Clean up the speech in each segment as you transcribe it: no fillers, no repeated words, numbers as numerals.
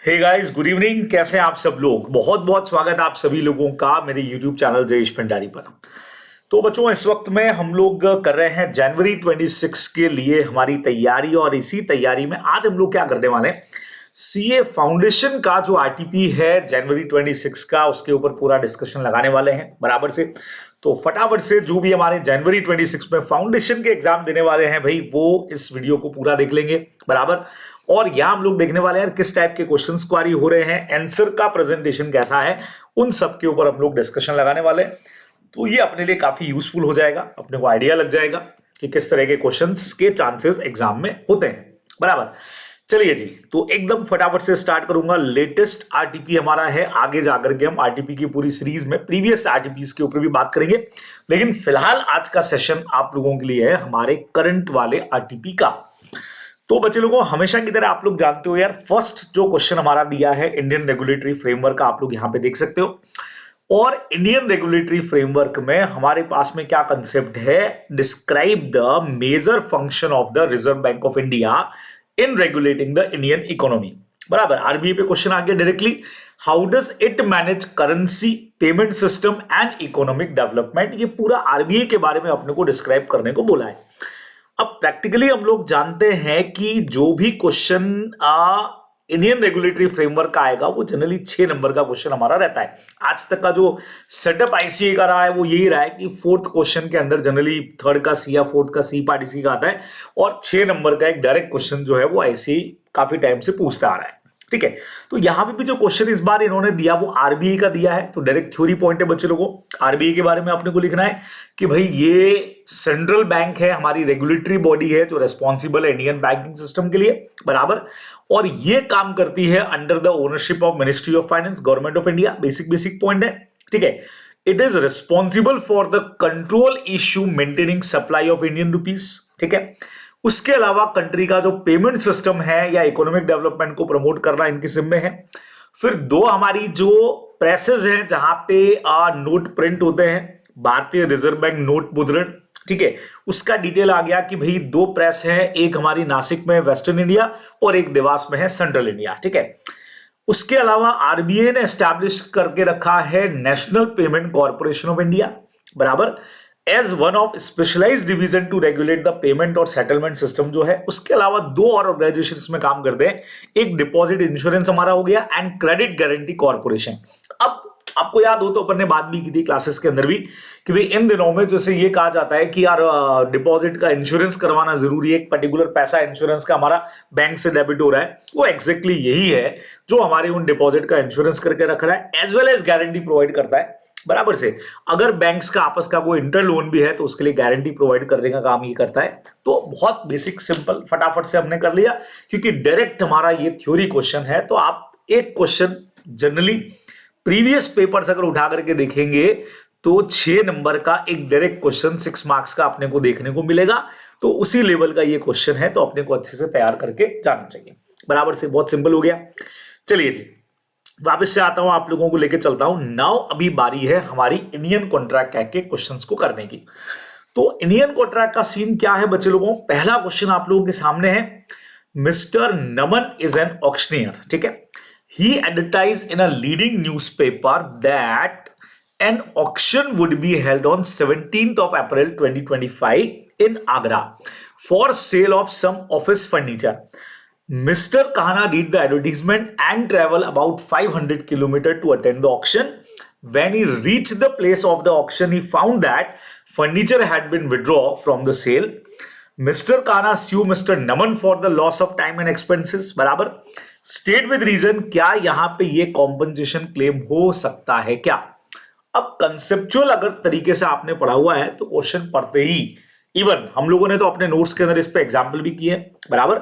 Hey guys, good evening. कैसे हैं आप सब लोग? बहुत बहुत स्वागत है आप सभी लोगों का मेरे यूट्यूब चैनल जयेश भंडारी पर। तो बच्चों, इस वक्त में हम लोग कर रहे हैं जनवरी 26 के लिए हमारी तैयारी, और इसी तैयारी में आज हम लोग क्या करने वाले हैं, सीए फाउंडेशन का जो आरटीपी है जनवरी 26 का, उसके ऊपर पूरा डिस्कशन लगाने वाले हैं बराबर से। तो फटाफट से जो भी हमारे जनवरी 26 में फाउंडेशन के एग्जाम देने वाले हैं भाई, वो इस वीडियो को पूरा देख लेंगे बराबर। और यहां हम लोग देखने वाले हैं किस टाइप के क्वेश्चंस क्वारी हो रहे हैं, आंसर का प्रेजेंटेशन कैसा है, उन सब के ऊपर हम लोग डिस्कशन लगाने वाले हैं। तो ये अपने लिए काफी यूजफुल हो जाएगा, अपने को आइडिया लग जाएगा कि किस तरह के क्वेश्चंस के चांसेस एग्जाम में होते हैं बराबर। चलिए जी, तो एकदम फटाफट से स्टार्ट करूंगा। लेटेस्ट आरटीपी हमारा है, आगे जाकर के हम आरटीपी की पूरी सीरीज में प्रीवियस आरटीपीज के ऊपर भी बात करेंगे, लेकिन फिलहाल आज का सेशन आप लोगों के लिए है हमारे करंट वाले आरटीपी का। तो बच्चे लोगों, हमेशा की तरह आप लोग जानते हो यार, फर्स्ट जो क्वेश्चन हमारा दिया है इंडियन रेगुलेटरी फ्रेमवर्क का, आप लोग यहां पे देख सकते हो। और इंडियन रेगुलेटरी फ्रेमवर्क में हमारे पास में क्या कंसेप्ट है, describe the major function of the Reserve Bank of India in regulating the Indian economy बराबर। आरबीआई पे क्वेश्चन आ गया directly, how does it manage currency, payment system and economic development. ये पूरा आरबीआई के बारे में अपने को डिस्क्राइब करने को बोला है। अब प्रैक्टिकली हम लोग जानते हैं कि जो भी क्वेश्चन इंडियन रेगुलेटरी फ्रेमवर्क का आएगा वो जनरली 6 नंबर का क्वेश्चन हमारा रहता है। आज तक का जो सेटअप आईसीए का रहा है वो यही रहा है कि फोर्थ क्वेश्चन के अंदर जनरली थर्ड का सी या फोर्थ का सी पार्ट इसी का आता है, और 6 नंबर का एक डायरेक्ट क्वेश्चन जो है वो आईसीए काफी टाइम से पूछता आ रहा है। ठीक है, तो यहां पे भी जो क्वेश्चन इस बार इन्होंने दिया वो आरबीआई का दिया है, तो डायरेक्ट थ्योरी पॉइंट है बच्चे लोगों। आरबीआई के बारे में आपने को लिखना है कि भाई ये सेंट्रल बैंक है, हमारी रेगुलेटरी बॉडी है जो रेस्पॉन्सिबल है इंडियन बैंकिंग सिस्टम के लिए बराबर, और ये काम करती है under the ownership of ministry of finance, government of India. Basic point है, ठीक है। It is responsible for the control issue maintaining supply of Indian rupees, ठीक है। उसके अलावा कंट्री का जो पेमेंट सिस्टम है या इकोनॉमिक डेवलपमेंट को प्रमोट करना इनकी जिम्मे है। फिर दो हमारी जो प्रेसेस हैं जहां पे नोट प्रिंट होते हैं, भारतीय रिजर्व बैंक नोट मुद्रण, ठीक है, उसका डिटेल आ गया कि भाई 2 प्रेस है, एक हमारी नासिक में वेस्टर्न इंडिया और एक देवास में है सेंट्रल इंडिया, ठीक है। उसके अलावा आरबीआई ने एस्टैब्लिश करके रखा है National Payment Corporation of India बराबर, as one of specialised division to regulate the payment और सेटलमेंट सिस्टम जो है। उसके अलावा 2 और ऑर्गेनाइजेशन इसमें काम करते हैं, एक डिपॉजिट इंश्योरेंस हमारा हो गया एंड क्रेडिट गारंटी कॉर्पोरेशन। अब आपको याद हो तो अपन ने बात भी की थी क्लासेस के अंदर भी कि भाई इन दिनों में जैसे ये कहा जाता है कि यार डिपॉजिट का इंश्योरेंस करवाना जरूरी है, एक पर्टिकुलर पैसा इंश्योरेंस का हमारा बैंक से डेबिट हो रहा है, वो एग्जैक्टली यही है जो हमारे उन डिपॉजिट का इंश्योरेंस करके रख रहा है, as well as guarantee provide करता है बराबर से। अगर बैंक्स का आपस का कोई इंटर लोन भी है तो उसके लिए गारंटी प्रोवाइड करने का काम ये करता है। तो बहुत बेसिक सिंपल फटाफट से हमने कर लिया, क्योंकि डायरेक्ट हमारा ये थ्योरी क्वेश्चन है। तो आप एक क्वेश्चन जनरली प्रीवियस पेपर्स अगर उठा करके देखेंगे तो 6 नंबर का एक डायरेक्ट क्वेश्चन 6 मार्क्स का अपने को देखने को मिलेगा। तो उसी लेवल का ये क्वेश्चन है, तो अपने को अच्छे से तैयार करके जाना चाहिए बराबर से। बहुत सिंपल हो गया। चलिए जी, वापस से आता हूं, आप लोगों को लेके चलता हूं। नाउ अभी बारी है हमारी इंडियन कॉन्ट्रैक्ट एक्ट के क्वेश्चंस को करने की। तो इंडियन कॉन्ट्रैक्ट का सीन क्या है बच्चे लोगों? पहला क्वेश्चन आप लोगों के सामने है, mister Naman is an auctioneer, ठीक है। He advertised in a leading newspaper that an auction would be held on 17th of April 2025 in Agra for sale of some office furniture. Mr. Kahana read the advertisement and travel about 500 kilometers to attend the auction. When he reached the place of the auction, he found that furniture had been withdrawn from the sale. Mr. Kahana sued Mr. Naman for the loss of time and expenses बराबर। State with reason, क्या यहां पे ये compensation claim हो सकता है क्या? अब कंसेप्चुअल अगर तरीके से आपने पढ़ा हुआ है तो क्वेश्चन पढ़ते ही, इवन हम लोगों ने तो अपने नोट्स के अंदर इस पे एग्जांपल भी किए बराबर।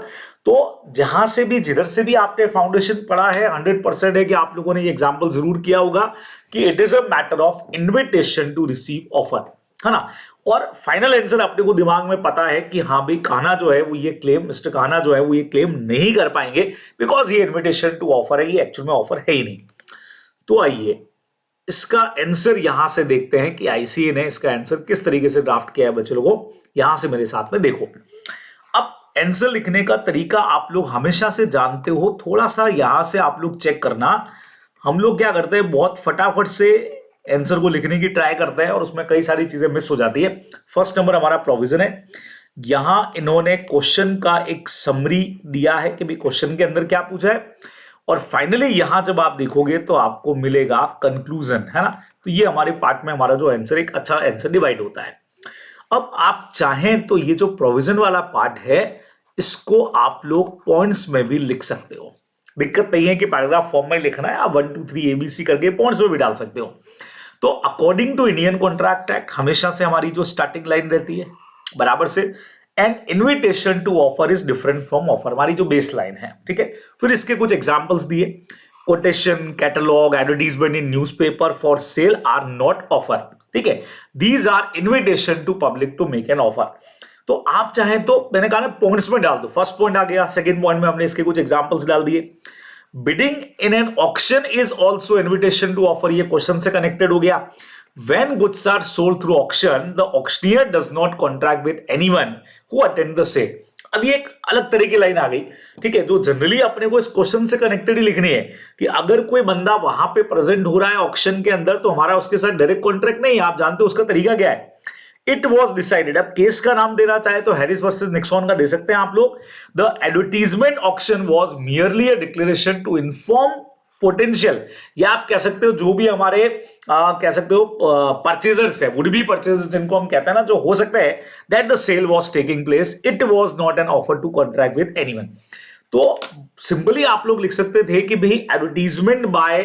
तो जहां से भी जिधर से भी आपने फाउंडेशन पढ़ा है 100% है कि आप लोगों ने ये एग्जांपल जरूर किया होगा कि it is a matter of invitation to receive offer, है ना। और फाइनल आंसर अपने को दिमाग में पता है कि हाँ भाई कान्हा जो है वो ये क्लेम, मिस्टर कान्हा जो है वो ये क्लेम नहीं कर पाएंगे, बिकॉज ये इन्विटेशन टू ऑफर है, ये एक्चुअल में ऑफर है ही नहीं। तो आइए इसका आंसर यहां से देखते हैं कि आईसीए ने इसका आंसर किस तरीके से ड्राफ्ट किया है बच्चे लोगों। यहां से मेरे साथ में देखो। अब आंसर लिखने का तरीका आप लोग हमेशा से जानते हो, थोड़ा सा यहां से आप लोग चेक करना। हम लोग क्या करते हैं, बहुत फटाफट से आंसर को लिखने की ट्राई करते हैं और उसमें कई सारी चीजें मिस हो जाती है। फर्स्ट नंबर हमारा प्रोविजन है। यहां इन्होंने क्वेश्चन का एक समरी दिया है कि भाई क्वेश्चन के अंदर क्या पूछा है, और फाइनली यहां जब आप देखोगे तो आपको मिलेगा कंक्लूजन, है ना। तो ये हमारे पार्ट में हमारा जो आंसर, एक अच्छा आंसर डिवाइड होता है। अब आप चाहें तो ये जो प्रोविजन वाला पार्ट है इसको आप लोग पॉइंट्स में भी लिख सकते हो, दिक्कत नहीं है कि पैराग्राफ फॉर्म में लिखना है, आप 1 2 3 ABC करके पॉइंट्स में भी डाल सकते हो। तो according to Indian Contract Act हमेशा से हमारी जो स्टार्टिंग लाइन रहती है बराबर से, an invitation to offer is different from offer, हमारी जो बेस लाइन है, ठीक है। फिर इसके कुछ एग्जांपल्स दिए, quotation, catalogue, advertisement in newspaper for sale are not offer, ठीक है। These are invitation to public to make an offer. तो आप चाहें तो मैंने कहा ना पॉइंट्स में डाल दो, फर्स्ट पॉइंट आ गया, सेकंड पॉइंट में हमने इसके कुछ एग्जांपल्स डाल दिए। Bidding in an auction is also invitation to offer, ये क्वेश्चन से कनेक्टेड हो गया। When goods are sold through auction, the auctioneer does not contract with anyone who attend the sale. अब ये एक अलग तरह की लाइन आ गई, ठीक है, जो जनरली अपने को इस क्वेश्चन से कनेक्टेड ही लिखनी है कि अगर कोई बंदा वहां पे प्रेजेंट हो रहा है ऑक्शन के अंदर तो हमारा उसके साथ डायरेक्ट कॉन्ट्रैक्ट नहीं है, आप जानते हो उसका तरीका क्या है। इट वॉज डिसाइडेड, अब केस का नाम देना चाहे तो हैरिस वर्सेस निक्सॉन का दे सकते हैं आप लोग। The advertisement auction was merely a declaration to inform potential, या आप कह सकते हो जो भी हमारे कह सकते हो परचेजर्स है, वुड बी परचेजर्स जिनको हम कहते हैं ना, जो हो सकता है that the sale was taking place, it was not an offer to contract with anyone. तो सिंपली आप लोग लिख सकते थे कि भाई एडवर्टीजमेंट बाय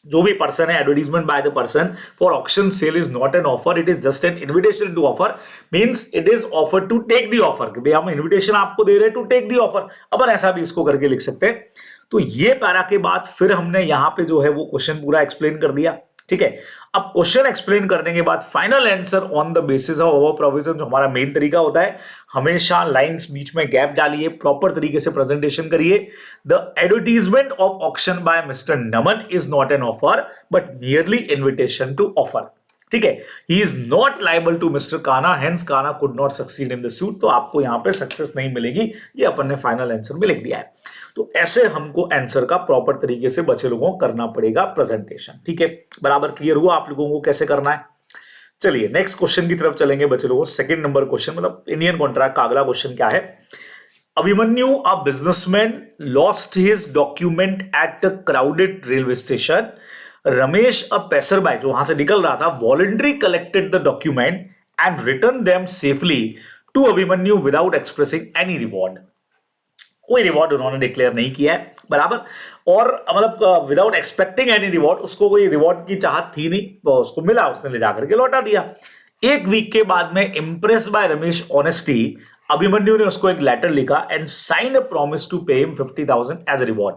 जो भी पर्सन है, advertisement by the person for auction sale is not an offer, it is just an invitation to offer, means it is offer to take the offer, कि भाई हम इन्विटेशन आपको दे रहे हैं टू टेक द ऑफर। अपन ऐसा भी इसको करके लिख सकते हैं। तो ये पैरा के बाद फिर हमने यहां पे जो है वो क्वेश्चन पूरा एक्सप्लेन कर दिया, ठीक है। अब क्वेश्चन एक्सप्लेन करने के बाद final answer on the basis of our provision, जो हमारा मेन तरीका होता है, हमेशा लाइंस बीच में गैप डालिए, प्रॉपर तरीके से प्रेजेंटेशन करिए। The advertisement of auction by mister Naman is not an offer but merely invitation to offer, ठीक है। He is not liable to mister Kana, hence Kana could not succeed in the suit. तो आपको यहां पे सक्सेस नहीं मिलेगी, ये अपन ने फाइनल आंसर में लिख दिया है। तो ऐसे हमको आंसर का प्रॉपर तरीके से बच्चे लोगों को करना पड़ेगा प्रेजेंटेशन, ठीक है। बराबर क्लियर हुआ आप लोगों को कैसे करना है। चलिए नेक्स्ट क्वेश्चन की तरफ चलेंगे बच्चे लोगों। सेकंड नंबर क्वेश्चन, मतलब इंडियन कॉन्ट्रैक्ट का अगला क्वेश्चन क्या है। Abhimanyu a businessman lost his document at a crowded railway station. Ramesh a passerby, जो वहां से निकल रहा था, voluntary collected the document and return them safely to Abhimanyu without expressing any reward. कोई रिवॉर्ड उन्होंने डिक्लेयर नहीं किया है, बराबर, और मतलब विदाउट एक्सपेक्टिंग एनी रिवॉर्ड, उसको कोई रिवॉर्ड की चाहत थी नहीं, तो उसको मिला, उसने ले जाकर के लौटा दिया। एक वीक के बाद में impress by Ramesh honesty, Abhimanyu ने उसको एक लेटर लिखा and sign a promise to pay him 50,000 as a reward.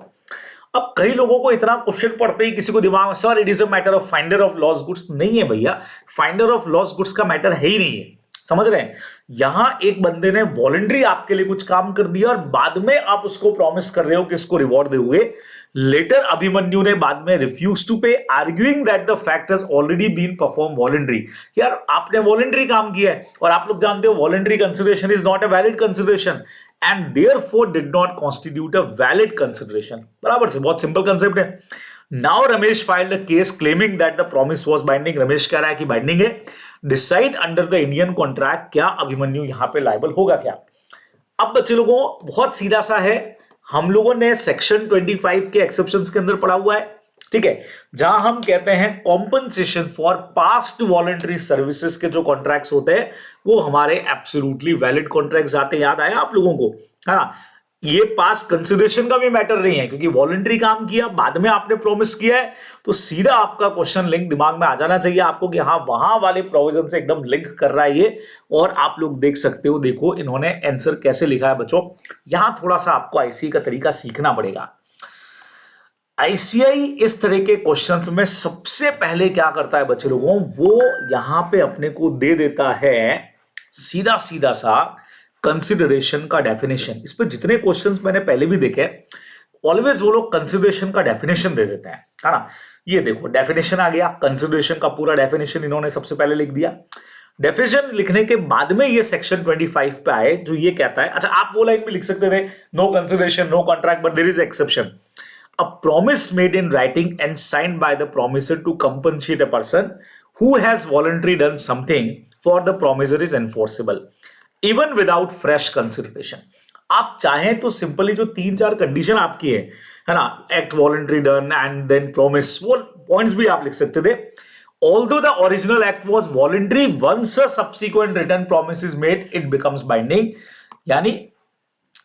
अब कई लोगों को इतना क्वेश्चन पढ़ते ही किसी को दिमाग में, sir it is a matter of finder of lost goods. नहीं है भैया, फाइंडर ऑफ लॉस्ट गुड्स का मैटर है ही नहीं है, समझ रहे हैं। यहां एक बंदे ने वॉलंटरी आपके लिए कुछ काम कर दिया और बाद में आप उसको प्रॉमिस कर रहे हो कि इसको रिवॉर्ड दोगे। लेटर अभिमन्यु ने बाद में refuse to pay, arguing that the fact has already been perform voluntary. यार आपने वॉलंटरी काम किया है और आप लोग जानते हो voluntary consideration is not a valid consideration and therefore did not constitute a valid consideration. बराबर से, बहुत सिंपल कंसेप्ट है। Now Ramesh filed a case claiming that the promise was binding. Ramesh कह रहा है कि बाइंडिंग है। Decide under the Indian contract, क्या अभिमन्यु यहां पे लायबल होगा क्या। अब बच्चे लोगों बहुत सीधा सा है, हम लोगों ने सेक्शन 25 के एक्सेप्शंस के अंदर पढ़ा हुआ है, ठीक है, जहां हम कहते हैं compensation for past voluntary services के जो कॉन्ट्रैक्ट्स होते हैं वो हमारे एब्सोल्युटली वैलिड कॉन्ट्रैक्ट्स आते हैं। याद आया आप लोगों को, है ना। ये पास कंसिडरेशन का भी मैटर नहीं है क्योंकि वॉलंटरी काम किया, बाद में आपने प्रॉमिस किया है, तो सीधा आपका क्वेश्चन लिंक दिमाग में आ जाना चाहिए आपको कि हाँ वहां वाले प्रोविजन से एकदम लिंक कर रहा है ये। और आप लोग देख सकते हो, देखो इन्होंने आंसर कैसे लिखा है बच्चों। यहां थोड़ा सा आपको आईसीआई का तरीका सीखना पड़ेगा। आईसीआई इस तरह के क्वेश्चंस में सबसे पहले क्या करता है बच्चे लोगों, वो यहां पे अपने को दे देता है सीधा सीधा सा कंसिडरेशन का डेफिनेशन। इस पे जितने क्वेश्चंस मैंने पहले भी देखे, ऑलवेज वो लोग कंसिडरेशन का डेफिनेशन दे देते हैं, है ना। ये देखो डेफिनेशन आ गया, कंसिडरेशन का पूरा डेफिनेशन इन्होंने सबसे पहले लिख दिया। डेफिनेशन लिखने के बाद में ये सेक्शन 25 पे आए जो ये कहता है, अच्छा आप वो लाइन भी लिख सकते थे, no consideration no contract but there is exception, a promise made in writing and signed by the promisor to compensate a person who has voluntarily done something for the promisor is enforceable even without fresh consideration. आप चाहें तो simply जो 3-4 condition आपकी है ना, act voluntary done and then promise, वो points भी आप लिख सकते थे. Although the original act was voluntary, once a subsequent written promise is made, it becomes binding. यानी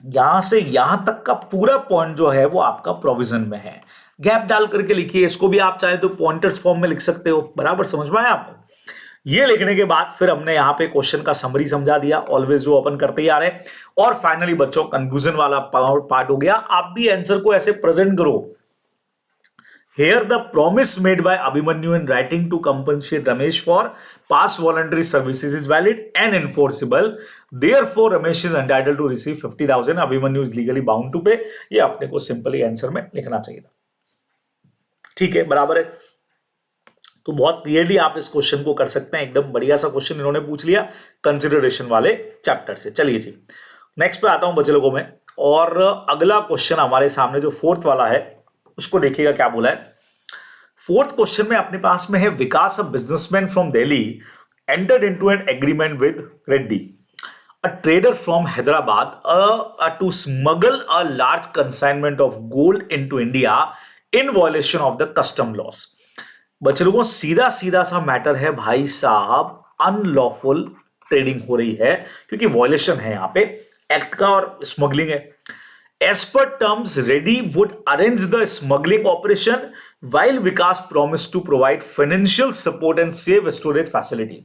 यहां से यहां तक का पूरा पॉइंट जो है वो आपका प्रोविजन में है. गैप डाल करके लिखिए, इसको भी आप चाहे तो पॉइंटर्स फॉर्म में लिख सकते हो. बराबर समझ में आया आपको? ये लिखने के बाद फिर हमने यहां पे क्वेश्चन का समरी समझा दिया, ऑलवेज जो अपन करते ही आ रहे हैं. और फाइनली बच्चों कंक्लूजन वाला पार्ट हो गया. आप भी आंसर को ऐसे प्रेजेंट करो. Here the promise made by Abhimanyu in writing to compensate Ramesh for past voluntary services is valid and enforceable. Therefore, Ramesh is entitled to receive 50,000. Abhimanyu is legally bound to pay. ये अपने को simply answer में लिखना चाहिए था. ठीक है, बराबर है. तो बहुत क्लियरली आप इस क्वेश्चन को कर सकते हैं. एकदम बढ़िया सा क्वेश्चन इन्होंने पूछ लिया कंसिडरेशन वाले चैप्टर से. चलिए जी, नेक्स्ट पे आता हूं बच्चे लोगों में. और अगला क्वेश्चन हमारे सामने जो फोर्थ वाला है उसको देखिएगा क्या बोला है. फोर्थ क्वेश्चन में अपने पास में है, Vikas a businessman from Delhi entered into an agreement with Reddy a trader from Hyderabad to smuggle a large consignment of gold into India in violation of the custom laws. बच्चे लोगों सीधा सीधा सा मैटर है भाई साहब, अनलॉफुल ट्रेडिंग हो रही है क्योंकि वायलेशन है यहां पे एक्ट का और स्मगलिंग है. As per terms, Reddy would arrange the smuggling operation while Vikas promised to provide financial support and safe storage facility.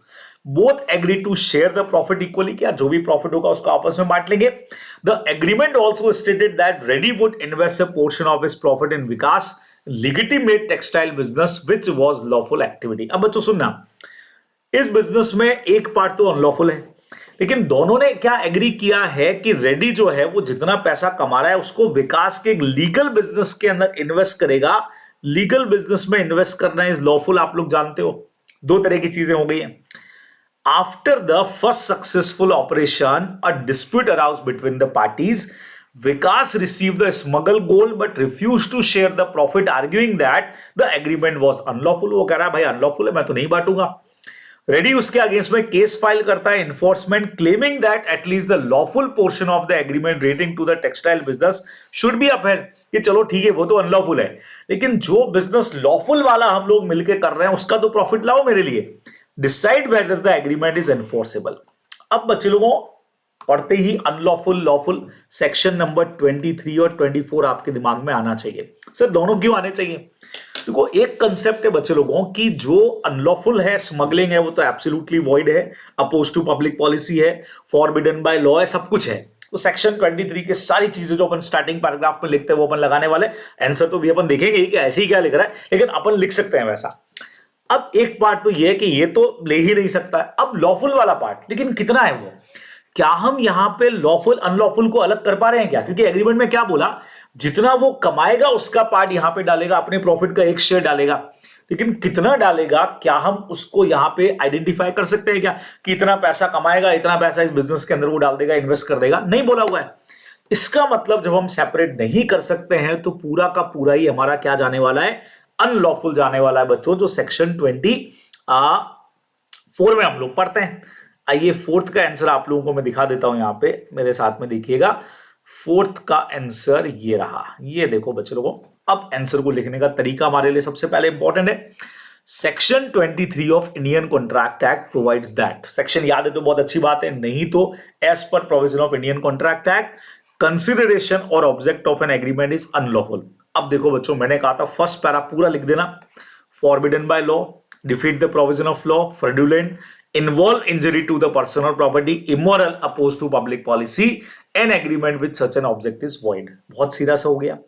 Both agreed to share the profit equally. क्या जो भी प्रॉफिट होगा उसको आपस में बांट लेंगे. The agreement also stated that Reddy would invest a portion of his profit in Vikas legitimate textile business, which was lawful activity. अब बच्चों सुनना, इस बिजनेस में एक पार्ट तो अनलॉफुल है, लेकिन दोनों ने क्या एग्री किया है कि रेडी जो है वो जितना पैसा कमा रहा है उसको विकास के लीगल बिजनेस के अंदर इन्वेस्ट करेगा. लीगल बिजनेस में इन्वेस्ट करना इज लॉफुल, आप लोग जानते हो. दो तरह की चीजें हो गई हैं. After the first successful operation a dispute arouse between the parties. Vikas receive the smuggle gold but refuse to share the profit, arguing that the agreement was unlawful. वो कह रहा है भाई अनलॉफुल है, मैं तो नहीं बांटूंगा. रेडी उसके अगेंस्ट में केस फाइल करता है, enforcement, claiming that at least the lawful portion of the agreement relating to the textile business should be upheld. कि चलो ठीक है वो तो अनलॉफुल है, लेकिन जो बिजनेस लॉफुल वाला हम लोग मिलकर कर रहे हैं उसका तो प्रॉफिट लाओ मेरे लिए. Decide whether the agreement is enforceable. अब बच्चे लोगों पढ़ते ही अनलॉफुल लॉफुल सेक्शन नंबर 23 और 24 आपके दिमाग में आना चाहिए. सर दोनों क्यों आने चाहिए? देखो एक कंसेप्ट है बच्चे लोगों की, जो अनलॉफुल है स्मगलिंग है वो तो एब्सोल्युटली वॉइड है, अपोज टू पब्लिक पॉलिसी है, फॉरबिडन बाय लॉ है, सब कुछ है. तो सेक्शन 23 के सारी चीजें जो अपन स्टार्टिंग पैराग्राफ में लिखते हैं वो अपन लगाने वाले. आंसर तो भी अपन देखेंगे कि ऐसे ही क्या लिख रहा है, लेकिन अपन लिख सकते हैं वैसा. अब एक पार्ट तो ये है कि ये तो ले ही नहीं सकता है. अब लॉफुल वाला पार्ट, लेकिन कितना है वो, क्या हम यहां पे लॉफुल अनलॉफुल को अलग कर पा रहे हैं क्या? क्योंकि एग्रीमेंट में क्या बोला, जितना वो कमाएगा उसका पार्ट यहां पे डालेगा, अपने प्रॉफिट का एक शेयर डालेगा, लेकिन कितना डालेगा क्या हम उसको यहां पे आइडेंटिफाई कर सकते हैं क्या कि इतना पैसा कमाएगा, इतना पैसा इस बिजनेस के अंदर वो डाल देगा, इन्वेस्ट कर देगा? नहीं बोला हुआ है. इसका मतलब जब हम सेपरेट नहीं कर सकते हैं तो पूरा का पूरा ही हमारा क्या जाने वाला है, अनलॉफुल जाने वाला है बच्चों, जो सेक्शन 24 में हम लोग पढ़ते हैं. आइए फोर्थ का आंसर आप लोगों को मैं दिखा देता हूं, यहां पे मेरे साथ में देखिएगा. फोर्थ का आंसर ये रहा, ये देखो बच्चे लोगों. अब आंसर को लिखने का तरीका हमारे लिए सबसे पहले इंपॉर्टेंट है. Section 23 of Indian Contract act provides that. Section याद है तो बहुत अच्छी बात है, नहीं तो as per provision of Indian Contract Act consideration और object of an agreement is unlawful. अब देखो बच्चों मैंने कहा था फर्स्ट पैरा पूरा लिख देना. Forbidden by law, defeat the provision of law, fraudulent, involve injury to the person or property, immoral, opposed to public policy, an agreement with such an object is void. बहुत सीधा सा हो गया.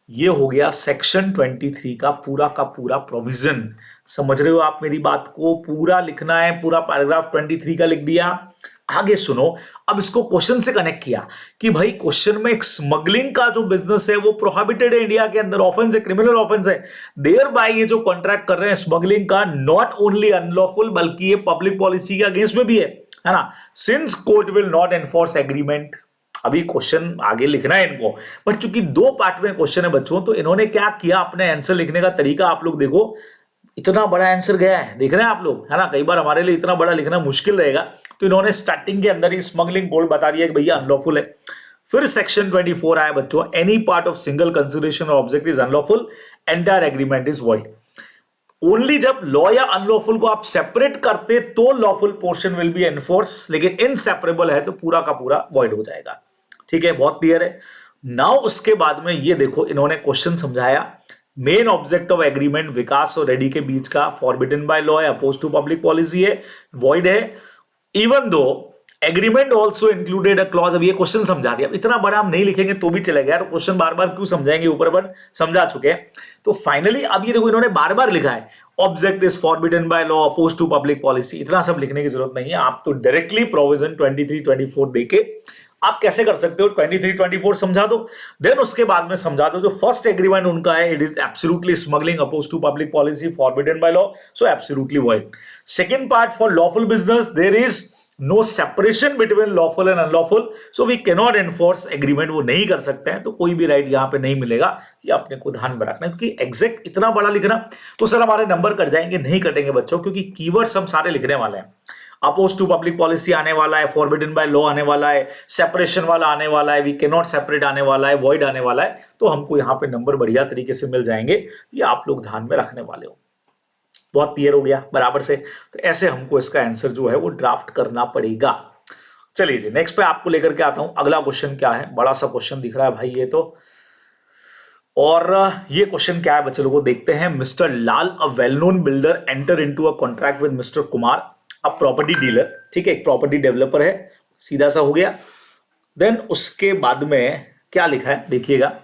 ये हो गया सेक्शन 23 का पूरा प्रोविजन। समझ रहे हो आप मेरी बात को? पूरा लिखना है, पूरा पैराग्राफ 23 का लिख दिया। आगे सुनो, अब इसको क्वेश्चन से कनेक्ट किया कि भाई क्वेश्चन में एक स्मगलिंग का जो बिजनेस है वो प्रोहिबिटेड है इंडिया के अंदर, ऑफेंस है, क्रिमिनल ऑफेंस है। देयर बाय ये जो कॉन्ट्रैक्ट कर रहे हैं स्मगलिंग का, नॉट ओनली अनलॉफुल बल्कि ये पब्लिक पॉलिसी के अगेंस्ट में भी है ना। Since court will not enforce agreement, अभी क्वेश्चन आगे लिखना है इनको, बट चूंकि दो पार्ट में क्वेश्चन है बच्चों, तो इन्होंने क्या किया, अपने आंसर लिखने का तरीका आप लोग देखो, इतना बड़ा आंसर गया है, देख रहे हैं आप लोग, है ना। कई बार हमारे लिए इतना बड़ा लिखना मुश्किल रहेगा, तो इन्होंने स्टार्टिंग के अंदर ही स्मगलिंग बोर्ड बता दिया कि भैया अनलॉफुल है। फिर सेक्शन 24 आया बच्चों, any part of single consideration और object is unlawful, entire agreement is void. Only जब लॉ या अनलॉफुल को आप सेपरेट करते तो lawful portion will be enforce, लेकिन इनसेपरेबल है तो पूरा का पूरा वॉइड हो जाएगा। ठीक है, बहुत क्लियर है। नाउ उसके बाद में ये देखो, इन्होंने क्वेश्चन समझाया, मेन ऑब्जेक्ट ऑफ एग्रीमेंट विकास और रेड्डी के बीच का फॉरबिडन बाय लॉ है, अपोज टू पब्लिक पॉलिसी है, वॉइड है। Even though agreement also included a clause, अब ये क्वेश्चन समझा दिया। इतना बड़ा हम नहीं लिखेंगे तो भी चलेगा यार, क्वेश्चन बार बार क्यों समझाएंगे, ऊपर पर समझा चुके हैं। तो फाइनली अब ये देखो, इन्होंने बार बार लिखा है object is forbidden by law, oppose to public policy, इतना सब लिखने की जरूरत नहीं है। आप तो डायरेक्टली प्रोविजन 23-24 देके आप कैसे कर सकते हो, 23-24 समझा दो, देन उसके बाद में समझा दो जो फर्स्ट एग्रीमेंट उनका है, it is absolutely smuggling oppose to public policy, forbidden by law, so absolutely void. Second part, for lawful business there is no separation between lawful and unlawful, so we can not enforce agreement, वो नहीं कर सकते हैं, तो कोई भी right यहां पे नहीं मिलेगा। ये अपने को ध्यान में रखना है, क्योंकि एग्जैक्ट इतना बड़ा लिखना तो सर हमारे नंबर कट जाएंगे, नहीं कटेंगे बच्चों, क्योंकि कीवर्ड्स हम सारे लिखने वाले हैं। अपोज टू पब्लिक पॉलिसी आने वाला है, फॉरबिडन बाय लॉ आने वाला है, सेपरेशन वाला आने वाला है, वी कैन नॉट सेपरेट आने वाला है, वॉइड आने वाला है, तो हमको यहाँ पे नंबर बढ़िया तरीके से मिल जाएंगे। ये आप लोग ध्यान में रखने वाले हो। बहुत क्लियर हो गया बराबर से? तो ऐसे हमको इसका आंसर जो है वो ड्राफ्ट करना पड़ेगा। चलिए जी, नेक्स्ट पे आपको लेकर के आता हूं। अगला क्वेश्चन क्या है, बड़ा सा क्वेश्चन दिख रहा है भाई ये तो, और ये क्वेश्चन क्या है बच्चे लोगों, देखते हैं। Mister Lal, a well known builder, enter into a contract with mister Kumar, a property dealer, ठीक है, एक प्रॉपर्टी डेवलपर है, सीधा सा हो गया। देन उसके बाद में क्या लिखा है देखिएगा,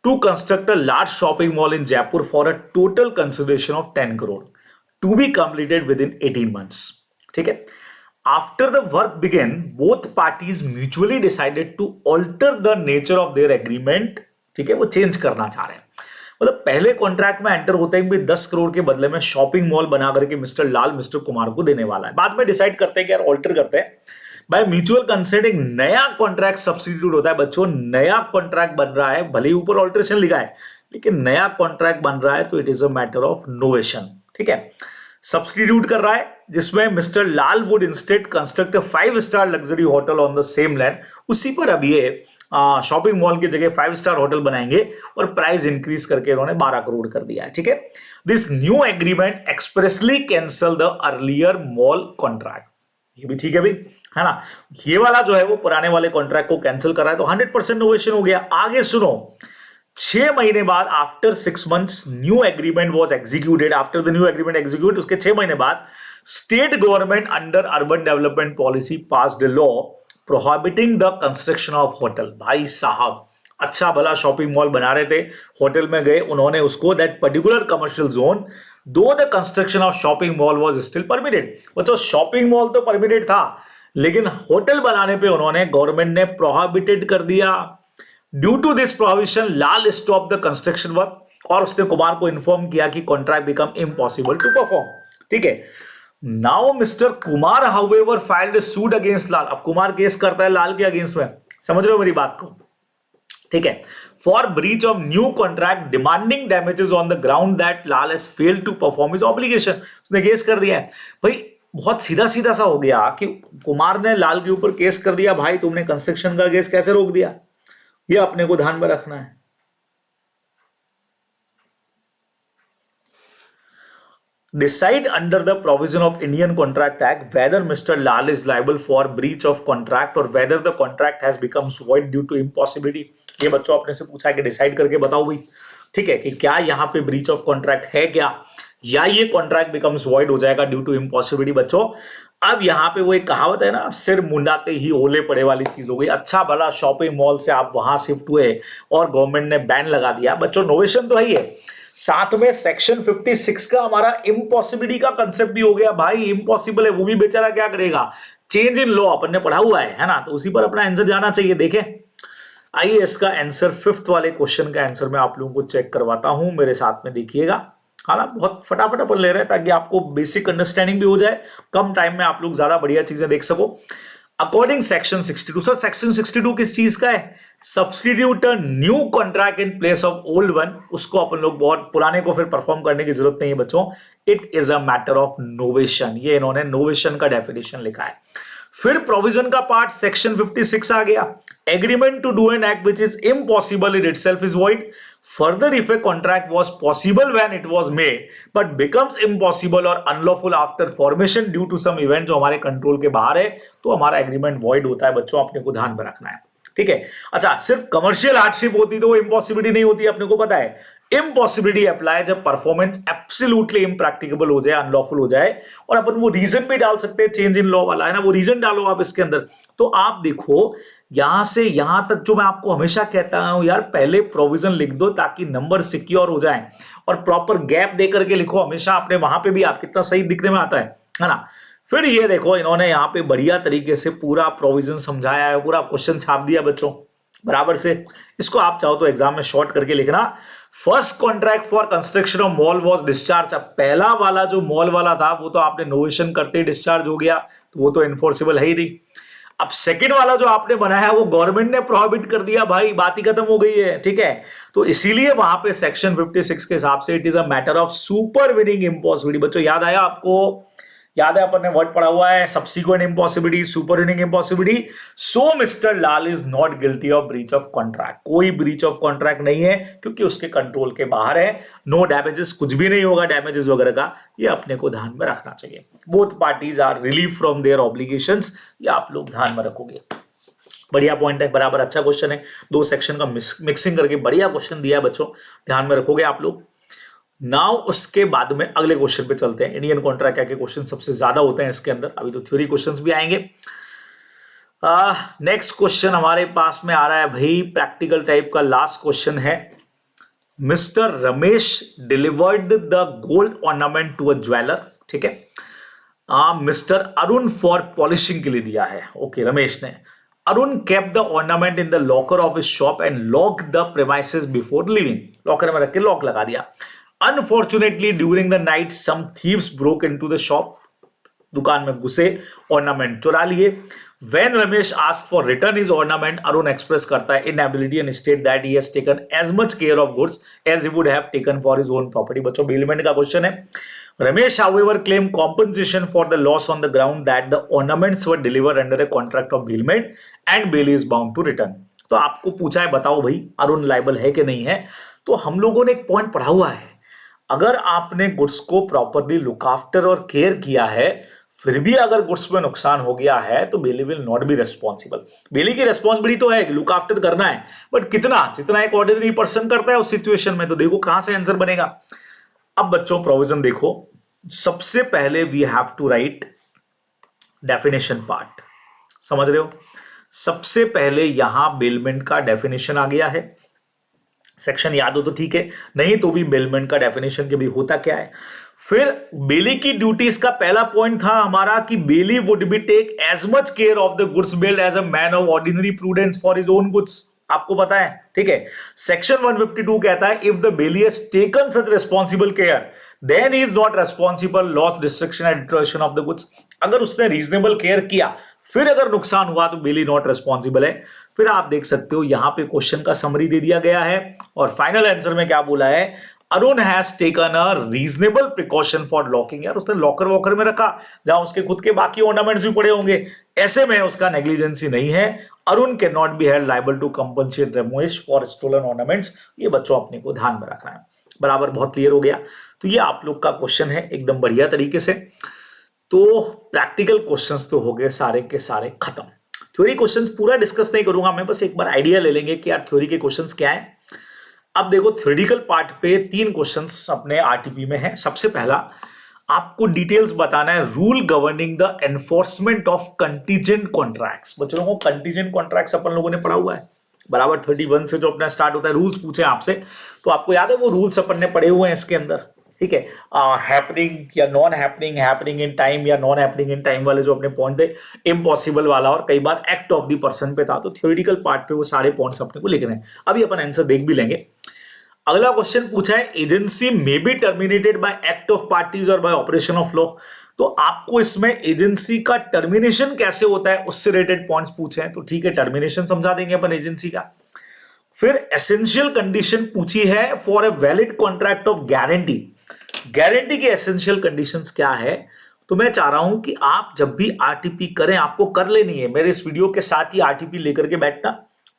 to construct a large shopping mall in Jaipur for a total consideration of 10 crore to be completed within 18 months, ठीक है। After the work began both parties mutually decided to alter the nature of their agreement, ठीक है, वो change करना चाह रहे हैं। मतलब पहले कॉन्ट्रैक्ट में एंटर होते हैं कि 10 करोड़ के बदले में शॉपिंग मॉल बना करके मिस्टर लाल मिस्टर कुमार को देने वाला है, बाद में डिसाइड करते हैं कि यार ऑल्टर करते हैं। बाय म्यूचुअल कंसेंट एक नया कॉन्ट्रैक्ट सब्स्टिट्यूट होता है बच्चों, नया कॉन्ट्रैक्ट बन रहा है, भले ही ऊपर ऑल्टरेशन लिखा है लेकिन नया कॉन्ट्रैक्ट बन रहा है, तो it is a matter of novation, ठीक है। सब्स्टिट्यूट कर रहा है जिसमें mister Lal would instead construct a 5-star luxury hotel on the same land, उसी पर अब ये शॉपिंग मॉल की जगह 5-star होटल बनाएंगे, और प्राइस इंक्रीज करके इन्होंने 12 करोड़ कर दिया है, ठीक है। This new agreement expressly cancel the earlier mall contract, ये भी ठीक है भाई, है ना। ये वाला जो है वो पुराने वाले कॉन्ट्रैक्ट को कैंसिल कर रहा है, तो 100% नोवेशन हो गया। आगे सुनो, 6 महीने बाद, after 6 months new agreement was executed, after the new agreement execute, उसके 6 महीने बाद state government under urban development policy passed law prohibiting the construction of hotel. भाई साहब, अच्छा भला शॉपिंग मॉल बना रहे थे, होटल में गए, उन्होंने उसको दैट पर्टिकुलर कमर्शियल जोन, दो the construction of shopping mall was still permitted. बच्चों शॉपिंग मॉल तो परमिटेड था, लेकिन होटल बनाने पे उन्होंने, गवर्नमेंट ने प्रोहिबिटेड कर दिया। Due to this provision Lal stop the construction work, और उसने कुमार को इन्फॉर्म किया कि contract become impossible to perform, ठीक है। Now mister Kumar however filed a suit against Lal, अब कुमार केस करता है लाल के अगेंस्ट में, समझ रहे हो मेरी बात को, ठीक है, for breach of new contract demanding damages on the ground that Lal has failed to perform his obligation, उसने केस कर दिया है। भाई बहुत सीधा सीधा सा हो गया कि कुमार ने लाल के ऊपर केस कर दिया, भाई तुमने कंस्ट्रक्शन का केस कैसे रोक दिया, ये अपने को ध्यान में रखना है। Decide under the provision of Indian Contract Act whether Mr. Lal is liable for breach of contract or whether the contract has become void due to impossibility। ये बच्चों अपने से पूछा कि डिसाइड करके बताओ भाई, ठीक है, कि क्या यहाँ पे ब्रीच ऑफ कॉन्ट्रैक्ट है क्या, या ये कॉन्ट्रैक्ट बिकम्स वॉइड हो जाएगा ड्यू टू इम्पॉसिबिलिटी। बच्चों अब यहां पे वो एक कहावत है ना, सिर मुंडाते ही ओले पड़े वाली चीज हो गई। अच्छा भला शॉपिंग मॉल से आप वहां शिफ्ट हुए और गवर्नमेंट ने बैन लगा दिया। बच्चों नोवेशन तो है ही है, साथ में सेक्शन 56 का हमारा इम्पॉसिबिलिटी का कंसेप्ट भी हो गया। भाई इम्पॉसिबल है, वो भी बेचारा क्या करेगा, चेंज इन लॉ अपन ने पढ़ा हुआ है ना, तो उसी पर अपना आंसर जाना चाहिए। देखें आइए इसका आंसर, फिफ्थ वाले क्वेश्चन का आंसर मैं आप लोगों को चेक करवाता हूं, मेरे साथ में देखिएगा। हाँ ना, बहुत फटाफट अपन ले रहे हैं ताकि आपको बेसिक अंडरस्टैंडिंग भी हो जाए, कम टाइम में आप लोग ज्यादा बढ़िया चीजें देख सको। अकॉर्डिंग सेक्शन 62, सर सेक्शन 62 किस चीज का है, substitute a new contract in place of old one. उसको अपन लोग बहुत पुराने को फिर परफॉर्म करने की जरूरत नहीं है बच्चों। It is a matter of novation, ये इन्होंने नोवेशन का डेफिनेशन लिखा है। फिर प्रोविजन का पार्ट सेक्शन 56 आ गया, agreement to do an act which is impossible in itself is void. Further, if a contract was possible when it was made, but becomes impossible or unlawful after formation due to some event जो हमारे control के बाहर है, तो हमारा agreement void होता है। बच्चों अपने को ध्यान में रखना है, ठीक है। अच्छा, सिर्फ कमर्शियल हार्डशिप होती तो वो इम्पॉसिबिलिटी नहीं होती, अपने को पता है। इम्पॉसिबिलिटी अप्लाई जब परफॉर्मेंस एब्सोल्युटली इम्प्रैक्टिकेबल हो जाए, अनलॉफुल हो जाए, और अपन वो रीजन भी डाल सकते हैं, चेंज इन लॉ वाला है ना, वो रीजन डालो आप इसके अंदर। तो आप देखो यहां से यहां तक जो मैं आपको हमेशा कहता हूं यार, पहले प्रोविजन लिख दो ताकि नंबर सिक्योर हो जाए, और प्रॉपर गैप दे करके लिखो हमेशा। आपने वहां पे भी आप कितना सही दिखने में आता है ना। फिर ये देखो इन्होंने यहाँ पे बढ़िया तरीके से पूरा प्रोविजन समझाया है, पूरा क्वेश्चन छाप दिया बच्चों बराबर से। इसको आप चाहो तो एग्जाम में शॉर्ट करके लिखना। First contract for construction of mall was discharge. अब पहला वाला जो मॉल वाला था वो तो आपने नोवेशन करते ही डिस्चार्ज हो गया, तो वो तो इन्फोर्सेबल है ही नहीं। अब सेकंड वाला जो आपने बनाया वो गवर्नमेंट ने प्रोहिबिट कर दिया, भाई बात ही खत्म हो गई है, ठीक है। तो इसीलिए वहां पे सेक्शन 56 के हिसाब से it is a matter of super winning impossibility. बच्चों याद आया आपको, याद है अपन ने वर्ड पढ़ा हुआ है, subsequent impossibility, supervening impossibility. So mister Lal is not guilty of breach of contract. कोई ब्रीच ऑफ कॉन्ट्रैक्ट नहीं है क्योंकि उसके कंट्रोल के बाहर है। नो डैमेजेस, कुछ भी नहीं होगा डैमेजेस वगैरह का, ये अपने को ध्यान में रखना चाहिए। Both parties are relieve from their obligations, ये आप लोग ध्यान में रखोगे। बढ़िया पॉइंट है, बराबर अच्छा क्वेश्चन है, दो सेक्शन का मिक्सिंग करके बढ़िया क्वेश्चन दिया है बच्चों, ध्यान में रखोगे आप लोग। नाउ उसके बाद में अगले क्वेश्चन पे चलते हैं। इंडियन कॉन्ट्रैक्ट के क्वेश्चन सबसे ज्यादा होते हैं इसके अंदर, अभी तो थ्योरी क्वेश्चंस भी आएंगे। नेक्स्ट क्वेश्चन हमारे पास में आ रहा है भाई, प्रैक्टिकल टाइप का लास्ट क्वेश्चन है। Mister Ramesh delivered the gold ornament to a jeweller, ठीक है। मिस्टर अरुण फॉर पॉलिशिंग के लिए दिया है, ओके रमेश ने। Arun kept the ornament in the locker of his shop and locked the premises before leaving. Locker में रख के लॉक लगा दिया। Unfortunately, during the night, some thieves broke into the shop. दुकान में घुसे, ornament चुरा लिए। When Ramesh asked for return his ornament, Arun express करता है inability and state that he has taken as much care of goods as he would have taken for his own property. बच्चों bailment का question है। Ramesh, however, claimed compensation for the loss on the ground that the ornaments were delivered under a contract of bailment and bail is bound to return. तो आपको पूछा है बताओ भाई Arun liable है कि नहीं है। तो हम लोगों ने एक पॉइंट पढ़ा हुआ है, अगर आपने गुड्स को प्रॉपरली लुक आफ्टर और केयर किया है, फिर भी अगर गुड्स में नुकसान हो गया है तो बेली विल नॉट बी रेस्पॉन्सिबल। बेली की रेस्पॉन्सिबिलिटी तो है कि लुक आफ्टर करना है, बट कितना, जितना एक ऑर्डिनरी पर्सन करता है उस सिचुएशन में। तो देखो कहां से आंसर बनेगा। अब बच्चों प्रोविजन देखो, सबसे पहले we have to write definition part, समझ रहे हो। सबसे पहले यहां बेलमेंट का डेफिनेशन आ गया है, सेक्शन याद हो तो ठीक है, नहीं तो भी बेलमेंट का डेफिनेशन के भी होता क्या है। फिर बेली की ड्यूटीज का पहला पॉइंट था हमारा कि bailee would be take as much care of the goods bailed as a man of ordinary prudence for his own goods, आपको पता है, ठीक है। सेक्शन 152 कहता है if the bailee has taken such responsible care then he is not responsible loss destruction and destruction of the goods. अगर उसने reasonable care किया फिर अगर नुकसान हुआ तो बेली नॉट रिस्पॉन्सिबल है। फिर आप देख सकते हो यहां पे क्वेश्चन का समरी दे दिया गया है और फाइनल आंसर में क्या बोला है, Arun has taken a reasonable precaution for locking. यार उसने लॉकर वॉकर में रखा जहां उसके खुद के बाकी ऑर्नामेंट्स भी पड़े होंगे, ऐसे में उसका नेग्लिजेंसी नहीं है। Arun can not be held liable to compensate Ramesh for stolen ornaments. ये बच्चों अपने को ध्यान में रखना है, बराबर बहुत क्लियर हो गया। तो ये आप लोग का क्वेश्चन है एकदम बढ़िया तरीके से। तो प्रैक्टिकल क्वेश्चंस तो हो गए सारे के सारे खत्म। थ्योरी क्वेश्चंस पूरा डिस्कस नहीं करूंगा मैं, बस एक बार आइडिया ले लेंगे कि यार थ्योरी के क्वेश्चंस क्या है। अब देखो थ्योरेटिकल पार्ट पे 3 क्वेश्चंस अपने आरटीपी में है। सबसे पहला आपको डिटेल्स बताना है rule governing the enforcement of contingent contracts. बच्चों को कंटीजेंट कॉन्ट्रैक्ट्स अपन लोगों ने पढ़ा हुआ है बराबर 31 से जो अपना स्टार्ट होता है। रूल्स पूछे आपसे तो आपको याद है वो रूल्स अपन ने पढ़े हुए हैं इसके अंदर, ठीक है। हैपनिंग या non happening, happening in time या नॉन हैपनिंग इन टाइम वाले जो अपने पॉइंट थे, इम्पॉसिबल वाला और कई बार एक्ट ऑफ द पर्सन पे था। तो थ्योरेटिकल पार्ट पे वो सारे पॉइंट्स अपने को लिखने हैं। अभी अपन आंसर देख भी लेंगे। अगला क्वेश्चन पूछा है agency may be terminated bye act of parties और बाय ऑपरेशन ऑफ लॉ। तो आपको इसमें एजेंसी का टर्मिनेशन कैसे होता है उससे रिलेटेड पॉइंट्स पूछे हैं। तो ठीक है, टर्मिनेशन समझा देंगे अपन एजेंसी का। फिर एसेंशियल कंडीशन पूछी है for a valid contract of guarantee. Guarantee की एसेंशियल कंडीशंस क्या है। तो मैं चाह रहा हूं कि आप जब भी आरटीपी करें आपको कर लेनी है, मेरे इस वीडियो के साथ ही आरटीपी लेकर के बैठना,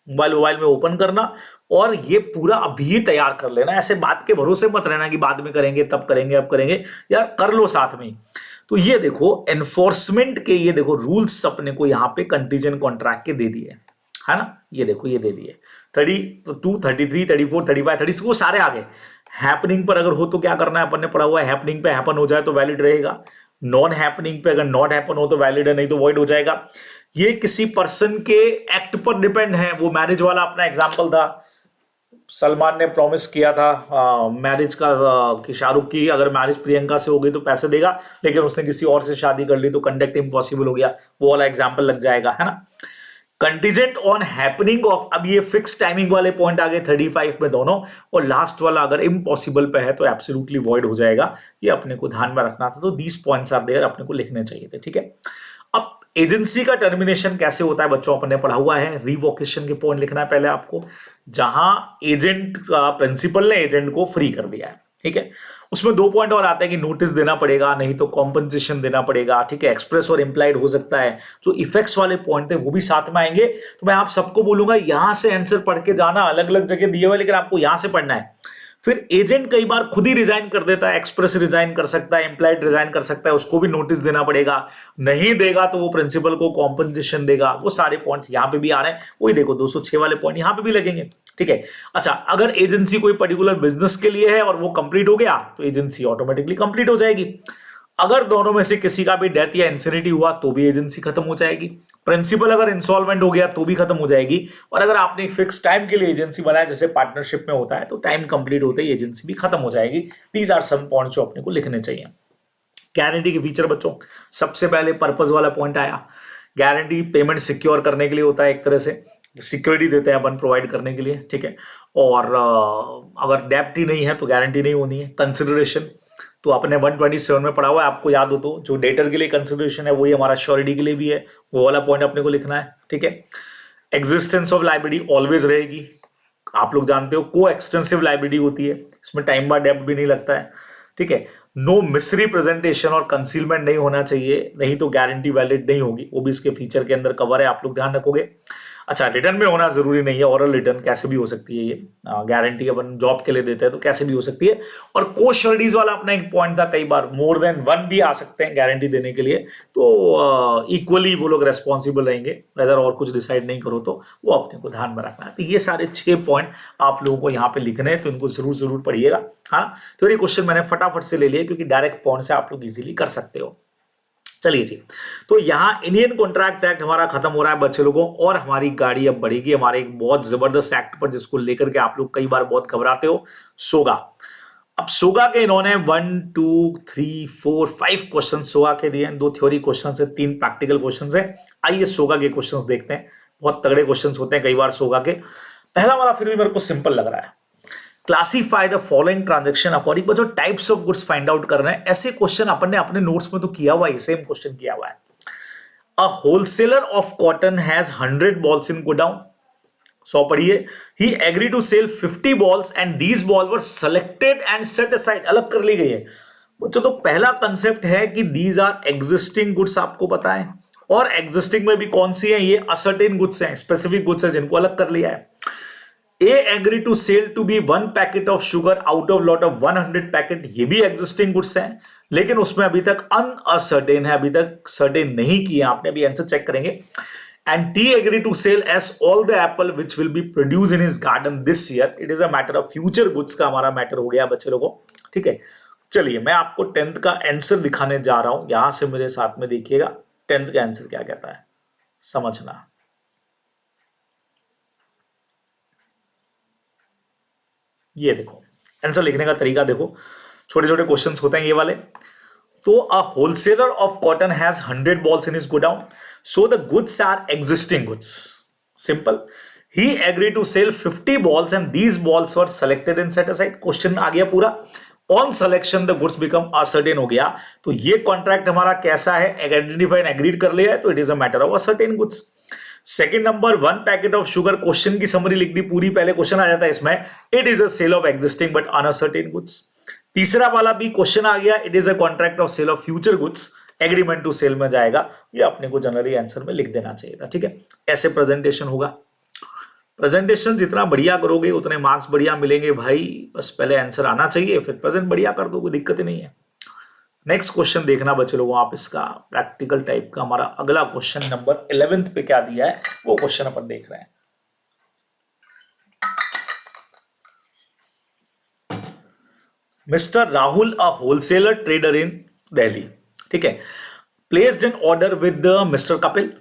मोबाइल में ओपन करना और ये पूरा अभी तैयार कर लेना। ऐसे बात के भरोसे मत रहना कि बाद में करेंगे, तब करेंगे, अब करेंगे, यार कर लो साथ में। तो ये देखो एनफोर्समेंट के ये देखो रूल्स अपने को यहाँ पे कंटीजेंट कॉन्ट्रैक्ट के दे दिए है ना। ये देखो ये दे दिए 32, 33, 34, 35, 36 वो सारे आ गए। हैपनिंग पर अगर हो तो क्या करना है, अपन ने पढ़ा हुआ है हैपनिंग पे हैपन हो जाए तो वैलिड रहेगा। नॉन हैपनिंग पे अगर नॉट हैपन हो तो वैलिड है, नहीं तो वॉइड हो जाएगा। ये किसी पर्सन के एक्ट पर डिपेंड है। वो मैरिज वाला अपना एग्जांपल था, सलमान ने प्रॉमिस किया था मैरिज का कि शाहरुख की अगर मैरिज प्रियंका से हो गई तो पैसे देगा, लेकिन उसने किसी और से शादी कर ली तो कंडक्ट इम्पॉसिबल हो गया, वो वाला एग्जांपल लग जाएगा, है ना। कंटीजेंट ऑन हैपनिंग ऑफ, अब ये फिक्स टाइमिंग वाले पॉइंट आ गए 35 में दोनों, और लास्ट वाला अगर इम्पॉसिबल पे है तो एब्सोल्युटली वॉइड हो जाएगा। ये अपने को ध्यान में रखना था। तो दीज पॉइंट्स आर देयर, अपने को लिखने चाहिए थे, ठीक है। अब एजेंसी का टर्मिनेशन कैसे होता है बच्चों, अपन ने पढ़ा हुआ है। रिवोकेशन के पॉइंट लिखना है पहले आपको, जहां एजेंट प्रिंसिपल ने एजेंट को फ्री कर दिया है, ठीक है। उसमें 2 पॉइंट और आते हैं कि नोटिस देना पड़ेगा, नहीं तो कॉम्पनसेशन देना पड़ेगा, ठीक है। एक्सप्रेस और इंप्लाइड हो सकता है। जो इफेक्ट्स वाले पॉइंट है वो भी साथ में आएंगे। तो मैं आप सबको बोलूंगा यहां से आंसर पढ़ के जाना, अलग अलग जगह दिए हुए लेकिन आपको यहां से पढ़ना है। फिर एजेंट कई बार खुद ही रिजाइन कर देता है, एक्सप्रेस रिजाइन कर सकता है, एम्प्लॉयड रिजाइन कर सकता है, उसको भी नोटिस देना पड़ेगा। नहीं देगा तो वो प्रिंसिपल को कॉम्पनसेशन देगा। वो सारे पॉइंट्स यहाँ पे भी आ रहे हैं। वही देखो 206 वाले पॉइंट यहाँ पे भी लगेंगे, ठीक है। अच्छा, अगर एजेंसी कोई पर्टिकुलर बिजनेस के लिए है और वो कंप्लीट हो गया तो एजेंसी ऑटोमेटिकली कंप्लीट हो जाएगी। अगर दोनों में से किसी का भी डेथ या इंसिनिटी हुआ तो भी एजेंसी खत्म हो जाएगी। प्रिंसिपल अगर इंसॉल्वेंट हो गया तो भी खत्म हो जाएगी। और अगर आपने एक फिक्स टाइम के लिए एजेंसी बनाया जैसे पार्टनरशिप में होता है तो टाइम कंप्लीट होते ही एजेंसी भी खत्म हो जाएगी। दीज आर सम पॉइंट्स जो अपने को लिखने चाहिए। गारंटी के फीचर बच्चों, सबसे पहले पर्पस वाला पॉइंट आया। गारंटी पेमेंट सिक्योर करने के लिए होता है, एक तरह से सिक्योरिटी देते हैं अपन प्रोवाइड करने के लिए, ठीक है। और अगर डेप्ट ही नहीं है तो गारंटी नहीं होनी है। कंसिडरेशन तो आपने 127 में पढ़ा हुआ है, आपको याद हो तो, जो डेटर के लिए कंसिडरेशन है वही हमारा श्योरिटी के लिए भी है, वो वाला पॉइंट अपने को लिखना है, ठीक है। एग्जिस्टेंस ऑफ लायबिलिटी ऑलवेज रहेगी, आप लोग जानते हो। को एक्सटेंसिव लायबिलिटी होती है, इसमें टाइम बाय डेप्ट भी नहीं लगता है, ठीक है। नो मिसरिप्रेजेंटेशन और कंसीलमेंट नहीं होना चाहिए, नहीं तो गारंटी वैलिड नहीं होगी। वो भी इसके फीचर के अंदर कवर है, आप लोग ध्यान रखोगे। अच्छा, रिटर्न में होना जरूरी नहीं है, ओरल रिटर्न कैसे भी हो सकती है। ये गारंटी अपन जॉब के लिए देते हैं तो कैसे भी हो सकती है। और को श्योरिटीज वाला अपना एक पॉइंट था, कई बार मोर देन 1 भी आ सकते हैं गारंटी देने के लिए, तो इक्वली वो लोग रेस्पॉन्सिबल रहेंगे अगर और कुछ डिसाइड नहीं करो तो। वो अपने को ध्यान में रखना है। तो ये सारे 6 पॉइंट आप लोगों को यहाँ पे लिखने हैं, तो इनको जरूर पढ़िएगा, हाँ। तो ये क्वेश्चन मैंने फटाफट से ले लिया क्योंकि डायरेक्ट पॉइंट से आप लोग इजीली कर सकते हो। चलिए जी, तो यहां इंडियन कॉन्ट्रैक्ट एक्ट हमारा खत्म हो रहा है बच्चे लोगों, और हमारी गाड़ी अब बढ़ेगी हमारे एक बहुत जबरदस्त एक्ट पर जिसको लेकर के आप लोग कई बार बहुत घबराते हो, सोगा। अब सोगा के इन्होंने 1, 2, 3, 4, 5 क्वेश्चन सोगा के दिए हैं। 2 थ्योरी क्वेश्चन है, 3 प्रैक्टिकल क्वेश्चन है। आइए सोगा के क्वेश्चन देखते हैं। बहुत तगड़े क्वेश्चन होते हैं कई बार सोगा के। पहला वाला फिर भी मेरे को सिंपल लग रहा है। Classify the following transaction according, बच्चों types of goods find out कर रहे हैं। ऐसे क्वेश्चन अपन ने अपने नोट्स में तो किया हुआ है, सेम क्वेश्चन किया हुआ है। A wholesaler of cotton has 100 balls in godown. 100 पढ़िए। He agree to sell 50 balls and these ball were selected and set aside, अलग कर ली गई है बच्चों। तो पहला कंसेप्ट है कि दीज आर एग्जिस्टिंग गुड्स, आपको पता है। और एग्जिस्टिंग में भी कौन सी है, ये असर्टेन गुड्स हैं, स्पेसिफिक गुड्स है जिनको अलग कर लिया है। A agree to sell to be 1 packet of sugar out of lot of 100 packet, ये भी एग्जिस्टिंग गुड्स हैं, लेकिन उसमें अभी तक अनअसर्टेन है, अभी तक सर्टेन नहीं किया आपने, अभी आंसर चेक करेंगे। and T agree to sell S all the apple which will be produced in his garden this year. It is a matter of future goods का हमारा मैटर हो गया बच्चे लोगों, ठीक है। चलिए मैं आपको 10th का आंसर दिखाने जा रहा हूं, यहां से मेरे साथ में देखिएगा 10th का आंसर क्या कहता है, समझना। ये देखो आंसर लिखने का तरीका देखो, छोटे छोटे क्वेश्चंस होते हैं ये वाले। तो अ wholesaler of cotton has 100 balls in his godown, so the goods are existing goods. Simple. He agreed to sell 50 balls and these balls were selected and set aside. Question आ गया पूरा। On selection the goods become ascertain हो गया। तो ये contract हमारा कैसा है, आइडेंटिफाई एग्रीड कर लिया है, तो it is a matter of ascertain goods. Second number 1 packet of sugar, question की समरी लिख दी पूरी, पहले क्वेश्चन आ जाता है इसमें, it is a sale of existing but unascertain goods. तीसरा वाला भी क्वेश्चन आ गया, it is a contract of sale of future goods, agreement to sale में जाएगा, ये अपने को जनरली आंसर में लिख देना चाहिए था, ठीक है। ऐसे प्रेजेंटेशन होगा। प्रेजेंटेशन जितना बढ़िया करोगे उतने मार्क्स बढ़िया मिलेंगे भाई, बस पहले आंसर आना चाहिए, फिर प्रेजेंट बढ़िया कर दो, कोई दिक्कत ही नहीं है। नेक्स्ट क्वेश्चन देखना बच्चे लोगों आप, इसका प्रैक्टिकल टाइप का हमारा अगला क्वेश्चन नंबर 11th पे क्या दिया है वो क्वेश्चन अपन देख रहे हैं। Mister Rahul a wholesaler trader in Delhi, ठीक है, placed an order with mister Kapil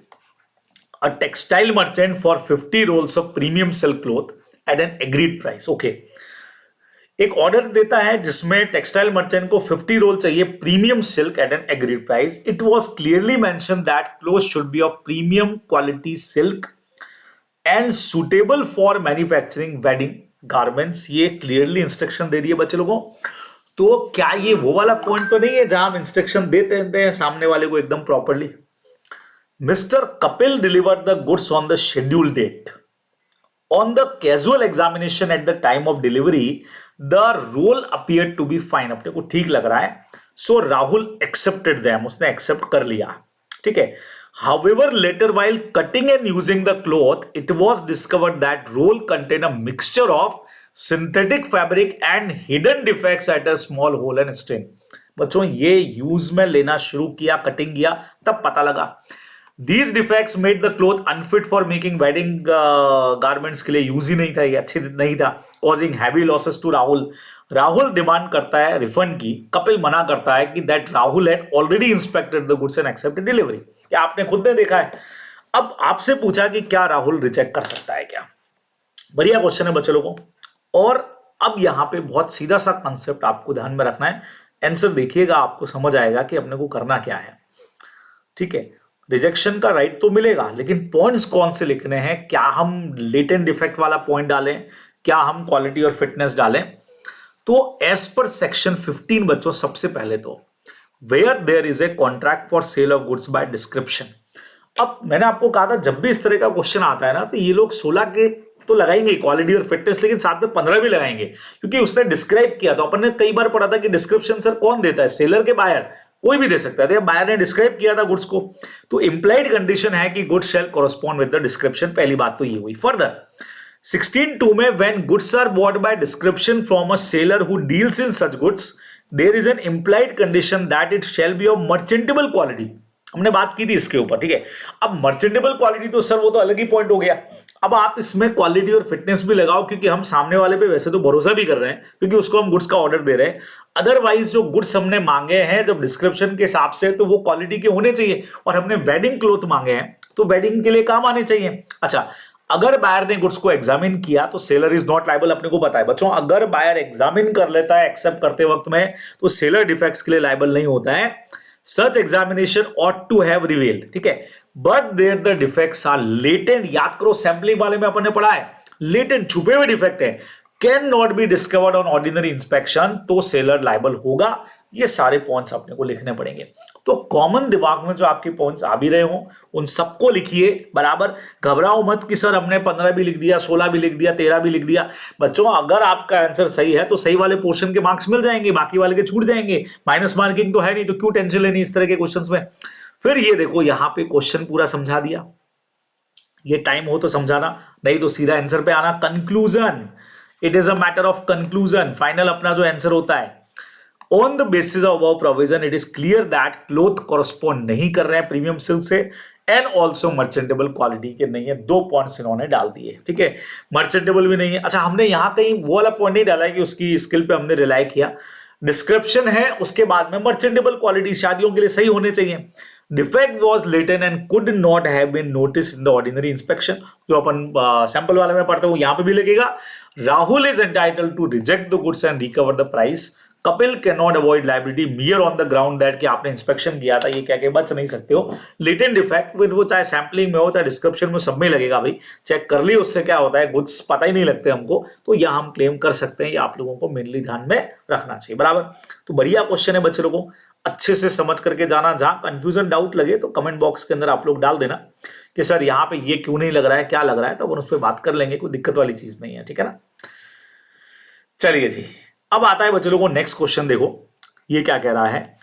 a textile merchant for 50 rolls of premium silk cloth at an agreed price. Okay, एक ऑर्डर देता है जिसमें टेक्सटाइल मर्चेंट को 50 रोल चाहिए premium silk at an agreed price. It was clearly mention that cloth should be of premium quality silk and suitable for manufacturing wedding garments. ये clearly instruction दे दिए बच्चे लोगों। तो क्या ये वो वाला पॉइंट तो नहीं है जहां हम इंस्ट्रक्शन देते हैं सामने वाले को एकदम properly? Mister Kapil delivered the goods on the schedule date. On the casual examination at the time of delivery, the role appeared to be fine. अपने को ठीक लग रहा है, so Rahul accepted them. उसने accept कर लिया, ठीक है। However, later while cutting and using the cloth, it was discovered that roll contained a mixture of synthetic fabric and hidden defects at a small hole and stain. बच्चों ये use में लेना शुरू किया, कटिंग किया, तब पता लगा। These defects made the cloth unfit for making wedding garments के लिए यूज ही नहीं था, ये अच्छे नहीं था, causing heavy losses to Rahul. Rahul demand करता है रिफंड की, कपिल मना करता है कि that Rahul had already inspected the goods and accepted delivery. ये आपने खुद ने देखा है। अब आपसे पूछा कि क्या राहुल रिजेक्ट कर सकता है क्या? बढ़िया क्वेश्चन है बच्चे लोगों। और अब यहां पे बहुत सीधा सा कंसेप्ट आपको ध्यान में रखना है, आंसर देखिएगा आपको समझ आएगा कि अपने को करना क्या है, ठीक है। रिजेक्शन का राइट तो मिलेगा, लेकिन पॉइंट्स कौन से लिखने हैं? क्या हम लेटेंट डिफेक्ट वाला पॉइंट डालें, क्या हम क्वालिटी और फिटनेस डालें? तो एज पर सेक्शन 15 बच्चों, सबसे पहले तो where there is a contract for sale of goods by description. अब मैंने आपको कहा था जब भी इस तरह का क्वेश्चन आता है ना, तो ये लोग 16 के तो लगाएंगे क्वालिटी और फिटनेस, लेकिन साथ में 15 भी लगाएंगे, क्योंकि उसने डिस्क्राइब किया। तो अपन ने कई बार पढ़ा था कि डिस्क्रिप्शन सर कौन देता है, सेलर के बायर, कोई भी दे सकता है। बायर ने डिस्क्राइब किया था गुड्स को, तो इंप्लाइड कंडीशन है कि goods shall correspond with the description. पहली बात तो ये हुई। फर्दर 16(2) में when goods are bought by description from a seller who deals in such goods, there is an implied condition that it shall be of merchantable quality. हमने बात की थी इसके ऊपर, ठीक है। अब मर्चेंटेबल क्वालिटी तो सर वो तो अलग ही पॉइंट हो गया। अब आप इसमें क्वालिटी और फिटनेस भी लगाओ, क्योंकि हम सामने वाले पे वैसे तो भरोसा भी कर रहे हैं, क्योंकि उसको हम गुड्स का ऑर्डर दे रहे हैं। अदरवाइज जो गुड्स हमने मांगे हैं जब डिस्क्रिप्शन के हिसाब से, तो वो क्वालिटी के होने चाहिए। और हमने वेडिंग क्लोथ मांगे हैं तो वेडिंग के लिए काम आने चाहिए। अच्छा, अगर बायर ने गुड्स को एग्जामिन किया तो सेलर इज नॉट लायबल। अपने को पता है बच्चों, अगर बायर एग्जामिन कर लेता है एक्सेप्ट करते वक्त में, तो सेलर डिफेक्ट्स के लिए लायबल नहीं होता है। Such examination ought to have revealed, ठीक है, but there the defects are latent. याद करो सैंपलिंग वाले में अपन ने पढ़ा है, लेटेंट छुपे हुए डिफेक्ट है, can not be discovered on ordinary inspection, तो सेलर लायबल होगा। ये सारे पॉइंट्स अपने को लिखने पड़ेंगे। तो कॉमन दिमाग में जो आपके पॉइंट्स आ भी रहे हो उन सबको लिखिए बराबर। घबराओ मत कि सर हमने 15 भी लिख दिया, 16 भी लिख दिया, 13 भी लिख दिया। बच्चों अगर आपका आंसर सही है तो सही वाले पोर्शन के मार्क्स मिल जाएंगे, बाकी वाले के छूट जाएंगे। माइनस मार्किंग तो है नहीं, तो क्यों टेंशन लेनी इस तरह के क्वेश्चंस में। फिर ये देखो यहां पे क्वेश्चन पूरा समझा दिया, ये टाइम हो तो समझाना, नहीं तो सीधा आंसर पे आना। Conclusion, it is a matter of conclusion. Final अपना जो आंसर होता है, on the basis of above provision it is clear that cloth correspond नहीं कर रहे हैं प्रीमियम सिल्क से, एंड ऑल्सो मर्चेंटेबल क्वालिटी के नहीं है। 2 पॉइंट्स इन्होंने डाल दिए, ठीक है। मर्चेंटेबल भी नहीं है। अच्छा, हमने यहां कहीं वो वाला पॉइंट नहीं डाला है कि उसकी स्किल पे हमने रिलाई किया। डिस्क्रिप्शन है, उसके बाद में मर्चेंटेबल क्वालिटी शादियों के लिए सही होने चाहिए। Defect was latent and could not have been notice in the ordinary inspection, जो अपन सैंपल वाले में पढ़ते हैं वो यहां पे भी लगेगा। Rahul is entitled to reject the goods and recover the price. Kapil can not avoid liability mere on the ground that कि आपने इंस्पेक्शन किया था, ये कह के बच नहीं सकते हो। लेटेंट डिफेक्ट वो चाहे सैंपलिंग में हो चाहे डिस्क्रिप्शन में, सब में लगेगा भाई। चेक कर ली उससे क्या होता है, गुड्स पता ही नहीं लगते हमको, तो यहां हम क्लेम कर सकते हैं। ये आप लोगों को मेनली ध्यान में रखना चाहिए, बराबर। तो बढ़िया क्वेश्चन है बच्चे लोगों, अच्छे से समझ करके जाना। जहां कंफ्यूजन डाउट लगे तो कमेंट बॉक्स के अंदर आप लोग डाल देना कि सर यहाँ पे ये क्यों नहीं लग रहा है, क्या लग रहा है, तो अपन उस पर बात कर लेंगे, कोई दिक्कत वाली चीज नहीं है, ठीक है ना। चलिए जी, अब आता है बच्चे लोगों नेक्स्ट क्वेश्चन। देखो ये क्या कह रहा है।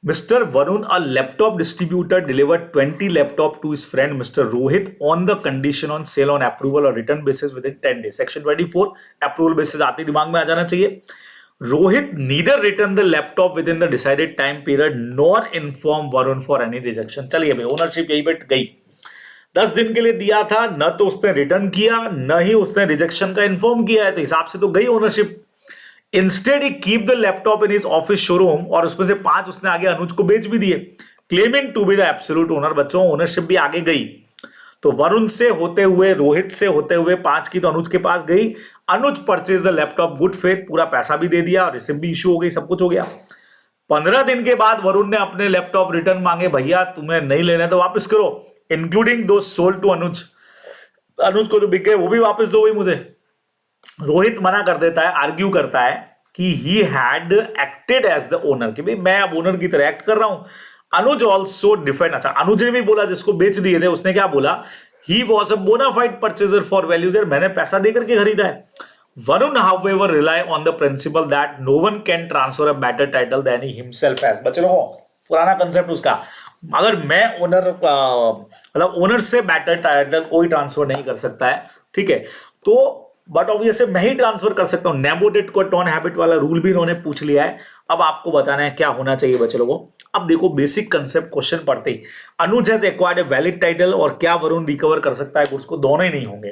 Mister Varun, a laptop distributor delivered 20 laptop to his friend mister Rohit on the condition on sale on approval और return basis within 10 days. Section 24 approval basis आते दिमाग में आ जाना चाहिए। Rohit neither return the laptop within the decided time period nor inform Varun for any rejection. चलिए भाई, ownership यही पे गई। 10 दिन के लिए दिया था, न तो उसने रिटर्न किया न ही उसने रिजेक्शन का इन्फॉर्म किया है, तो हिसाब से तो गई ownership. Instead he keep the laptop in his office showroom, और उसमें से 5 उसने आगे अनुज को बेच भी दिए, claiming to be the absolute owner. बच्चों ओनरशिप भी आगे गई, तो वरुण से होते हुए, रोहित से होते हुए 5 की तो अनुज के पास गई। Anuj purchase the laptop good faith, पूरा पैसा भी दे दिया और रिसिप्ट भी इशू हो गई, सब कुछ हो गया। 15 दिन के बाद वरुण ने अपने लैपटॉप रिटर्न मांगे, भैया तुम्हें नहीं लेना तो वापस करो, इंक्लूडिंग दो सोल्ड टू अनुज। अनुज को जो बिक गए वो भी वापस दो भाई मुझे। रोहित मना कर देता है, आर्ग्यू करता है कि he had acted as the owner, कि भाई मैं अब ओनर की तरह एक्ट कर रहा हूं। अनुज ऑल्सो डिफेंड। अच्छा, अनुज ने भी बोला, जिसको बेच दिए थे उसने क्या बोला, he was a bona fide purchaser for value there, मैंने पैसा देकर के खरीदा है। Varun however rely on the principle that no one can transfer a better title than he himself has. बच्चे लोगों, पुराना कंसेप्ट उसका, अगर मैं ओनर मतलब ओनर से बेटर टाइटल कोई ट्रांसफर नहीं कर सकता है, ठीक है। तो बट ऑब्वियसली मैं ही ट्रांसफर कर सकता हूं। नेबोडेट को टॉन हैबिट वाला रूल भी इन्होंने पूछ लिया है। अब आपको बताना है क्या होना चाहिए बच्चे लोगों। अब देखो बेसिक कंसेप्ट क्वेश्चन पढ़ते ही, Anuj has acquired a valid title, और क्या वरुण रिकवर कर सकता है गुड्स को, दोनों ही नहीं होंगे,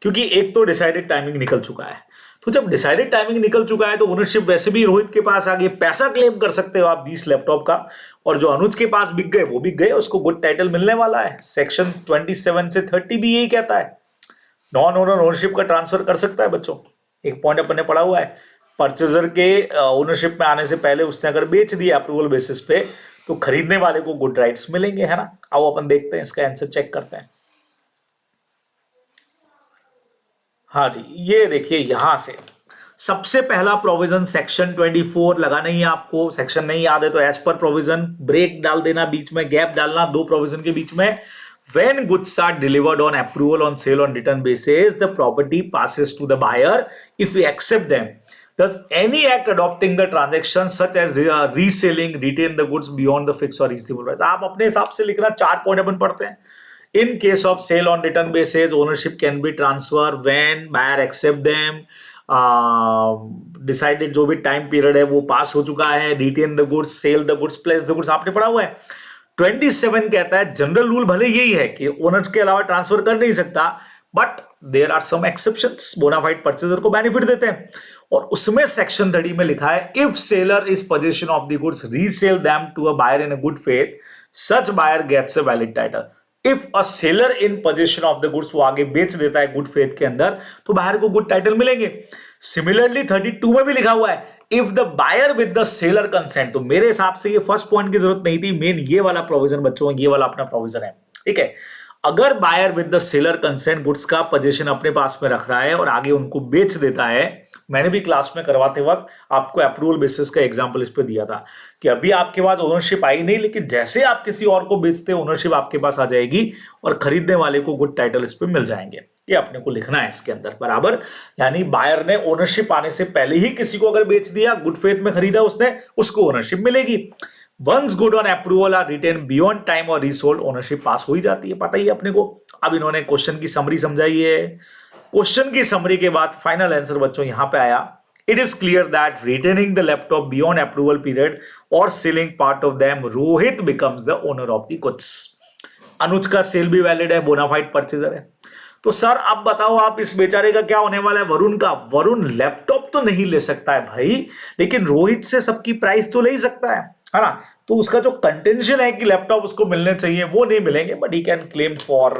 क्योंकि एक तो डिसाइडेड टाइमिंग निकल चुका है। तो जब डिसाइडेड टाइमिंग निकल चुका है तो ओनरशिप वैसे भी रोहित के पास आ गई, पैसा क्लेम कर सकते हो आप 20 लैपटॉप का, और जो अनुज के पास बिक गए वो बिक गए, उसको गुड टाइटल मिलने वाला है। सेक्शन 27 से 30 भी यही कहता है, नॉन ओनर ओनरशिप का ट्रांसफर कर सकता है बच्चों। एक पॉइंट अपन ने पढ़ा हुआ है, परचेजर के ओनरशिप में आने से पहले उसने अगर बेच दिया अप्रूवल बेसिस पे, तो खरीदने वाले को गुड राइट्स मिलेंगे, है ना। आओ अपन देखते हैं इसका आंसर, चेक करते हैं। हाँ जी, ये देखिए यहां से सबसे पहला प्रोविजन सेक्शन 24 लगा नहीं है आपको, सेक्शन नहीं याद है तो एज पर प्रोविजन ब्रेक डाल देना, बीच में गैप डालना 2 प्रोविजन के बीच में। When goods are delivered on approval on sale on return basis, the property passes to the buyer if we accept them. Does any act adopting the transaction such as reselling retain the goods beyond the fixed or reasonable price? आप अपने हिसाब से लिखना, 4 point अपन पढ़ते हैं। In case of sale on return basis, ownership can be transferred when buyer accept them. Decided जो भी time period है वो पास हो चुका है। Retain the goods, sell the goods, place the goods, आपने पढ़ा हुआ है। 27 कहता है जनरल रूल भले यही है कि ओनर के अलावा ट्रांसफर कर नहीं सकता, but there are some exceptions, bona fide purchaser को बेनिफिट देते हैं। और उसमें सेक्शन 30 में लिखा है, if seller is possession of the goods resell them to a buyer in a good faith, such buyer gets a valid title. If a seller in possession of the goods, वो आगे बेच देता है good faith के अंदर, तो buyer को good title मिलेंगे। सिमिलरली 32 में भी लिखा हुआ है, if the buyer with the seller consent. तो मेरे हिसाब से ये फर्स्ट पॉइंट की जरूरत नहीं थी, मेन ये वाला प्रोविजन बच्चों, ये वाला अपना प्रोविजन है, ठीक है। अगर buyer with the seller consent goods का पोजीशन अपने पास में रख रहा है और आगे उनको बेच देता है, मैंने भी क्लास में करवाते वक्त आपको अप्रूवल बेसिस का एग्जांपल इस पे दिया था कि अभी आपके पास ओनरशिप आई नहीं, लेकिन जैसे आप किसी और को बेचते हो ओनरशिप आपके पास आ जाएगी और खरीदने वाले को गुड टाइटल इस पे मिल जाएंगे। ये अपने को लिखना है इसके अंदर, बराबर। यानी बायर ने ओनरशिप आने से पहले ही किसी को अगर बेच दिया, गुड फेथ में खरीदा उसने, उसको ओनरशिप मिलेगी। Once good on approval are retain beyond time और रीसोल्ड, ओनरशिप पास हो ही जाती है, पता ही है अपने को। अब इन्होंने क्वेश्चन की समरी समझाई है। क्वेश्चन की समरी के बाद फाइनल आंसर बच्चों यहां पे आया, it is clear that retaining the laptop beyond approval period और selling part of them, Rohit becomes the owner of the goods. Anuj का सेल भी वैलिड है, बोनाफाइड परचेजर है। तो सर अब बताओ आप इस बेचारे का क्या होने वाला है, वरुण का? वरुण लैपटॉप तो नहीं ले सकता है भाई, लेकिन रोहित से सबकी प्राइस तो ले ही सकता है ना? तो उसका जो कंटेंशन है कि लैपटॉप उसको मिलने चाहिए वो नहीं मिलेंगे, but he can claim for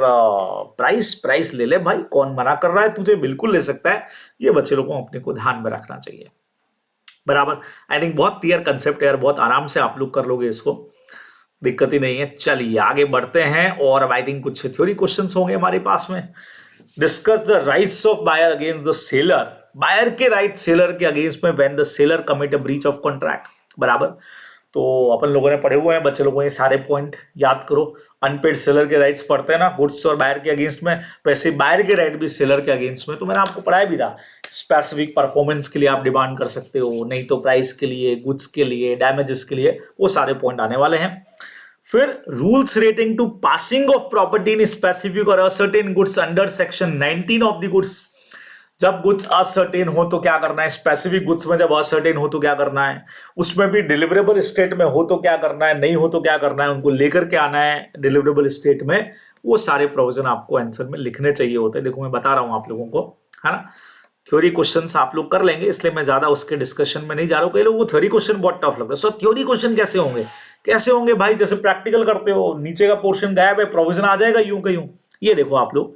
price ले ले भाई, कौन मना कर रहा है तुझे, बिल्कुल ले सकता है। ये बच्चे लोगों को अपने को ध्यान में रखना चाहिए, बराबर। आई थिंक बहुत क्लियर कंसेप्ट है यार, बहुत आराम से आप लोग कर लोगे इसको, दिक्कत ही नहीं है। चलिए आगे बढ़ते हैं, और अब आई थिंक कुछ थ्योरी क्वेश्चंस होंगे हमारे पास में। Discuss the rights of buyer against the seller. Buyer के राइट सेलर के अगेंस्ट में when the seller commit a breach of contract, बराबर। तो अपन लोगों ने पढ़े हुए हैं, बच्चे लोगों ये सारे पॉइंट याद करो। अनपेड सेलर के राइट्स पढ़ते हैं ना गुड्स और बायर के अगेंस्ट में, वैसे बायर के राइट भी सेलर के अगेंस्ट में। तो मैंने आपको पढ़ाया भी था, स्पेसिफिक परफॉर्मेंस के लिए आप डिमांड कर सकते हो, नहीं तो प्राइस के लिए, गुड्स के लिए, डैमेजेस के लिए, वो सारे पॉइंट आने वाले हैं। फिर rules relating to passing of property in specific और ascertain goods under section 19 of the goods. जब गुड्स असर्टेन हो तो क्या करना है, स्पेसिफिक गुड्स में जब असर्टेन हो तो क्या करना है, उसमें भी डिलीवरेबल स्टेट में हो तो क्या करना है, नहीं हो तो क्या करना है, उनको लेकर के आना है डिलीवरेबल स्टेट में। वो सारे प्रोविजन आपको आंसर में लिखने चाहिए होते हैं। देखो मैं बता रहा हूं आप लोगों को, है ना। थ्योरी क्वेश्चंस आप लोग कर लेंगे, इसलिए मैं ज्यादा उसके डिस्कशन में नहीं जा रहा हूं। कई लोगों को थ्योरी क्वेश्चन बहुत टफ लगता है। सो थ्योरी क्वेश्चन कैसे होंगे? कैसे होंगे भाई? जैसे प्रैक्टिकल करते हो, नीचे का पोर्शन गायब है, प्रोविजन आ जाएगा यूं का यूं। ये देखो आप लोग,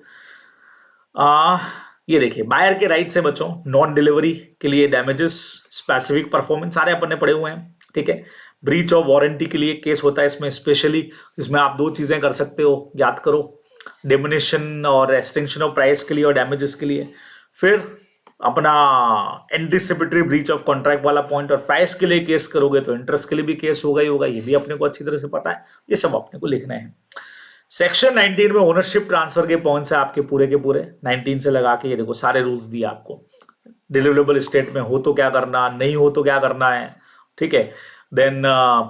ये देखिए बायर के राइट से बच्चों, नॉन डिलीवरी के लिए डैमेजेस, स्पेसिफिक परफॉर्मेंस सारे अपन ने पढ़े हुए हैं, ठीक है। ब्रीच ऑफ वारंटी के लिए केस होता है इसमें स्पेशली, इसमें आप दो चीजें कर सकते हो, याद करो, डिमिनिशन और एक्सटेंशन ऑफ प्राइस के लिए और डैमेजेस के लिए। फिर अपना एंटीसिपेटरी ब्रीच ऑफ कॉन्ट्रैक्ट वाला पॉइंट, और प्राइस के लिए केस करोगे तो इंटरेस्ट के लिए भी केस होगा ही होगा, ये भी अपने को अच्छी तरह से पता है, ये सब अपने को लिखना है। सेक्शन 19 में ओनरशिप ट्रांसफर के पॉइंट्स है आपके पूरे के पूरे, 19 से लगा के ये देखो सारे रूल्स दिए आपको। डिलीवरेबल स्टेट में हो तो क्या करना, नहीं हो तो क्या करना है, ठीक है। देन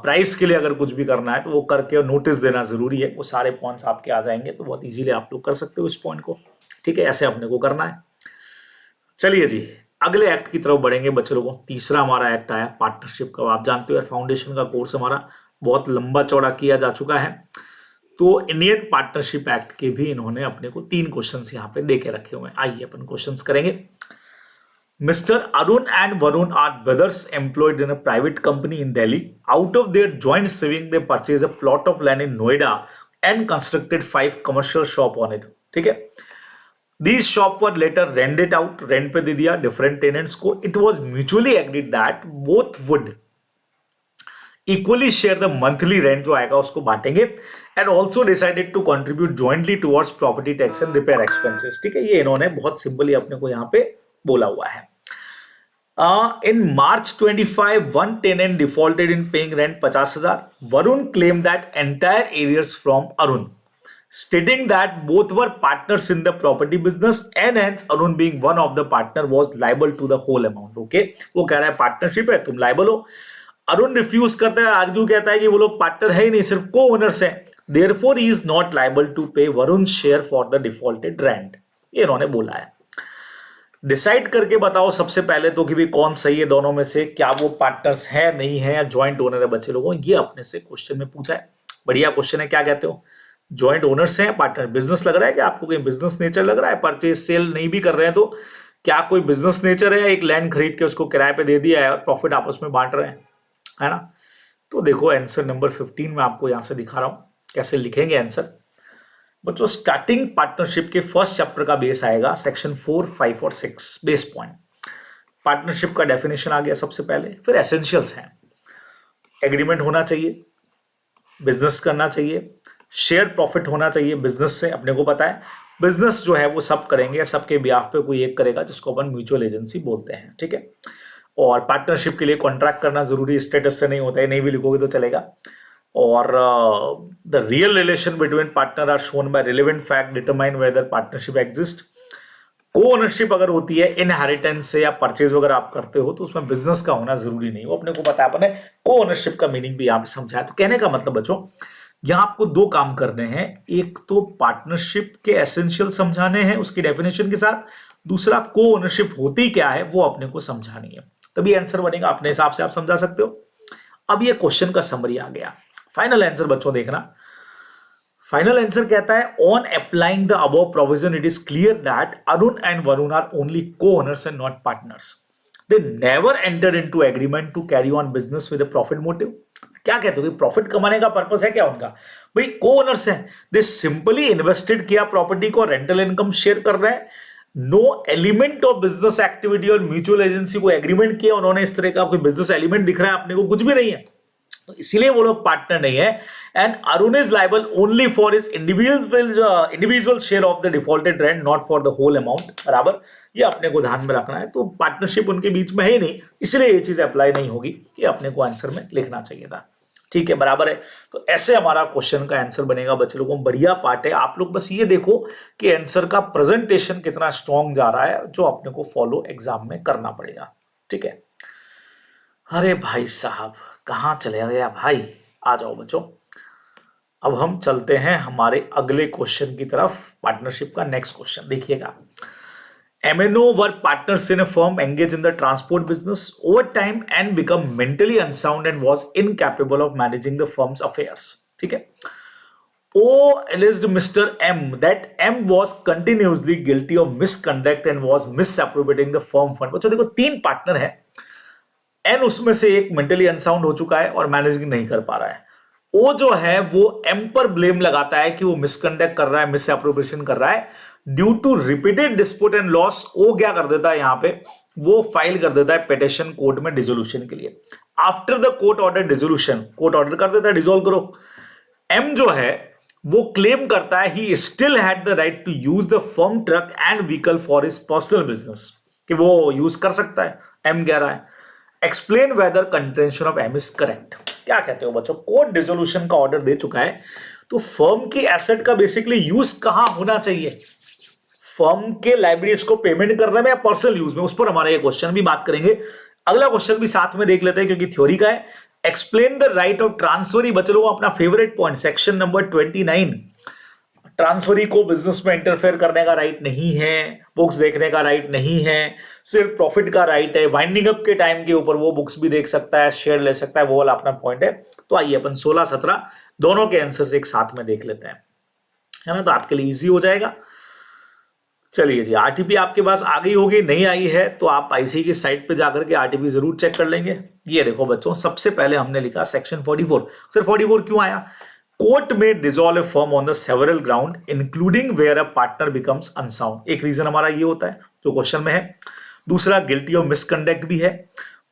प्राइस के लिए अगर कुछ भी करना है तो वो करके नोटिस देना जरूरी है। वो सारे पॉइंट्स आपके आ जाएंगे, तो बहुत इजीली आप लोग कर सकते हो इस पॉइंट को, ठीक है। ऐसे अपने को करना है। चलिए जी अगले एक्ट की तरफ बढ़ेंगे बच्चे लोगों। तीसरा हमारा एक्ट आया पार्टनरशिप का। आप जानते हो यार, फाउंडेशन का कोर्स हमारा बहुत लंबा चौड़ा किया जा चुका है, तो इंडियन पार्टनरशिप एक्ट के भी इन्होंने अपने को 3 क्वेश्चंस यहाँ पे देके रखे हुए हैं। आइए अपन क्वेश्चंस करेंगे। Mister Arun and Varun are brothers employed in a private company in Delhi. Out of their joint saving they purchase a plot of land in Noida and constructed 5 commercial shop on it, ठीक है। These shop were later rented out, rent पे दे दिया different tenants को। It was mutually agreed that both would equally share the monthly rent जो आएगा उसको बांटेंगे, and also decided to contribute jointly towards property tax and repair expenses, ठीक है। ये इन्होंने बहुत सिंपली अपने को यहाँ पे बोला हुआ है। In March 25, one tenant defaulted in paying rent 50,000. Varun claimed that entire arrears from Arun, stating that both were partners in the property business and hence Arun being one of the partner was liable to the whole amount. Okay, वो कह रहा है partnership है, तुम liable हो। Arun refuse करता है, argue कहता है कि वो लोग पार्टनर है ही नहीं, सिर्फ को ओनर्स है। Therefore, he is not liable to pay Varun's share for the defaulted rent. ये इन्होंने बोला है। डिसाइड करके बताओ सबसे पहले तो कि भी कौन सही है दोनों में से, क्या वो पार्टनर्स है नहीं है या ज्वाइंट ओनर है बच्चे लोगों। ये अपने से क्वेश्चन में पूछा है, बढ़िया क्वेश्चन है। क्या कहते हो, ज्वाइंट ओनर्स हैं, पार्टनर? बिजनेस लग रहा है कि आपको कोई बिजनेस नेचर लग रहा है? परचेज सेल नहीं भी कर रहे हैं तो क्या कोई बिजनेस नेचर है? एक लैंड खरीद के उसको किराए पे दे दिया है और प्रॉफिट आपस में बांट रहे हैं, है ना। तो देखो आंसर नंबर 15 में आपको यहां से दिखा रहा हूं कैसे लिखेंगे आंसर बच्चों। स्टार्टिंग पार्टनरशिप के फर्स्ट चैप्टर का बेस आएगा सेक्शन 4, 5 और 6 बेस पॉइंट। पार्टनरशिप का डेफिनेशन आ गया सबसे पहले, फिर एसेंशियल्स हैं। एग्रीमेंट होना चाहिए, बिजनेस करना चाहिए, शेयर प्रॉफिट होना चाहिए बिजनेस से, अपने को पता है बिजनेस जो है वो सब करेंगे, सबके ब्याह पे कोई एक करेगा, जिसको अपन म्यूचुअल एजेंसी बोलते हैं, ठीक है। और पार्टनरशिप के लिए कॉन्ट्रैक्ट करना जरूरी, स्टेटस से नहीं होता है, नहीं भी लिखोगे तो चलेगा। और the real relation between partner are shown by relevant fact determine whether partnership exist. को ओनरशिप अगर होती है इनहेरिटेंस से या परचेज वगैरह आप करते हो तो उसमें बिजनेस का होना जरूरी नहीं, वो अपने को पता है। अपने को ओनरशिप का मीनिंग भी यहाँ पे समझाया। तो कहने का मतलब बच्चों, यहां आपको 2 काम करने हैं। एक तो पार्टनरशिप के एसेंशियल समझाने हैं उसकी डेफिनेशन के साथ, दूसरा को ओनरशिप होती क्या है वो अपने को समझानी है, तभी आंसर बनेगा। अपने हिसाब से आप समझा सकते हो। अब ये क्वेश्चन का समरी आ गया। फाइनल आंसर बच्चों देखना, फाइनल आंसर कहता है on applying the above provision it is clear that Arun and Varun are only co owners and not partners. They never enter into agreement to carry on business with a profit motive. क्या कहते हो, profit कमाने का purpose है क्या उनका? भाई को ओनर्स है, दे सिंपली इन्वेस्टेड किया प्रॉपर्टी को, रेंटल इनकम शेयर कर रहे हैं. No element of business activity और म्यूचुअल एजेंसी को एग्रीमेंट किया उन्होंने, इस तरह का कोई बिजनेस एलिमेंट दिख रहा है अपने को? कुछ भी नहीं है, तो इसीलिए वो लोग पार्टनर नहीं है. And Arun is liable only for his individual share of the defaulted rent, not for the whole amount. बराबर, ये अपने को ध्यान में रखना है. तो पार्टनरशिप उनके बीच में है ही नहीं, इसलिए ये चीज अप्लाई नहीं होगी, ये अपने को आंसर में लिखना चाहिए था. ठीक है, बराबर है. तो ऐसे हमारा क्वेश्चन का आंसर बनेगा बच्चे लोगों. बढ़िया पार्ट है. आप लोग बस ये देखो कि आंसर का प्रेजेंटेशन कितना स्ट्रांग जा रहा है, जो अपने को फॉलो एग्जाम में करना पड़ेगा. ठीक है. अरे भाई साहब, कहां चले गया भाई? आ जाओ बच्चों, अब हम चलते हैं हमारे अगले क्वेश्चन की तरफ. पार्टनरशिप का नेक्स्ट क्वेश्चन देखिएगा. M&O were partners in a firm engaged in the transport business over time and become mentally unsound and was incapable of managing the firm's affairs. ठीक है. O alleged Mr. M that M was continuously guilty of misconduct and was misappropriating the firm fund. बच्चों देखो, 3 partner है. N उसमें से एक mentally unsound हो चुका है और मैनेजिंग नहीं कर पा रहा है. O जो है वो M पर ब्लेम लगाता है कि वो मिसकंडक्ट कर रहा है, मिसअप्रोप्रिएशन कर रहा है. Due to repeated dispute and loss, वो क्या कर देता है यहां पे, वो फाइल कर देता है पिटिशन कोर्ट में डिसोल्यूशन के लिए. After the court order dissolution, court order कर देता है डिसॉल्व करो. एम जो है वो क्लेम करता है he still had the right to use the firm truck and vehicle for his personal business, कि वो यूज कर सकता है. एम कह रहा है. Explain whether contention of M is correct. क्या कहते हो बच्चों? कोर्ट डिसोल्यूशन का ऑर्डर दे चुका है, तो फर्म की एसेट का बेसिकली यूज कहां होना चाहिए? फर्म के लाइब्रेरीज को पेमेंट करने में या पर्सनल यूज में, उस पर हमारा ये क्वेश्चन भी बात करेंगे. अगला क्वेश्चन भी साथ में देख लेते हैं क्योंकि थ्योरी का है. Explain the right of transferee. बच्चे लोगों अपना favourite point, section number 29. Transferee को बिजनेस में इंटरफेयर करने का राइट नहीं है, बुक्स देखने का राइट नहीं है, सिर्फ प्रॉफिट का राइट है. वाइंडिंग अप के टाइम के ऊपर वो बुक्स भी देख सकता है, शेयर ले सकता है, वो वाला अपना पॉइंट है. तो आइए अपन 16-17 दोनों के आंसर्स एक साथ में देख लेते हैं, है ना, तो आपके लिए इजी हो जाएगा. चलिए जी, आरटीपी आपके पास आ गई होगी, नहीं आई है तो आप आईसी की साइट पे जाकर के आरटीपी जरूर चेक कर लेंगे. ये देखो बच्चों, सबसे पहले हमने लिखा सेक्शन 44. सर 44 क्यों आया? कोर्ट में dissolve a firm on the several ground including where a partner becomes unsound. एक रीजन हमारा ये होता है जो क्वेश्चन में है. दूसरा, गिल्टी ऑफ मिसकंडक्ट भी है.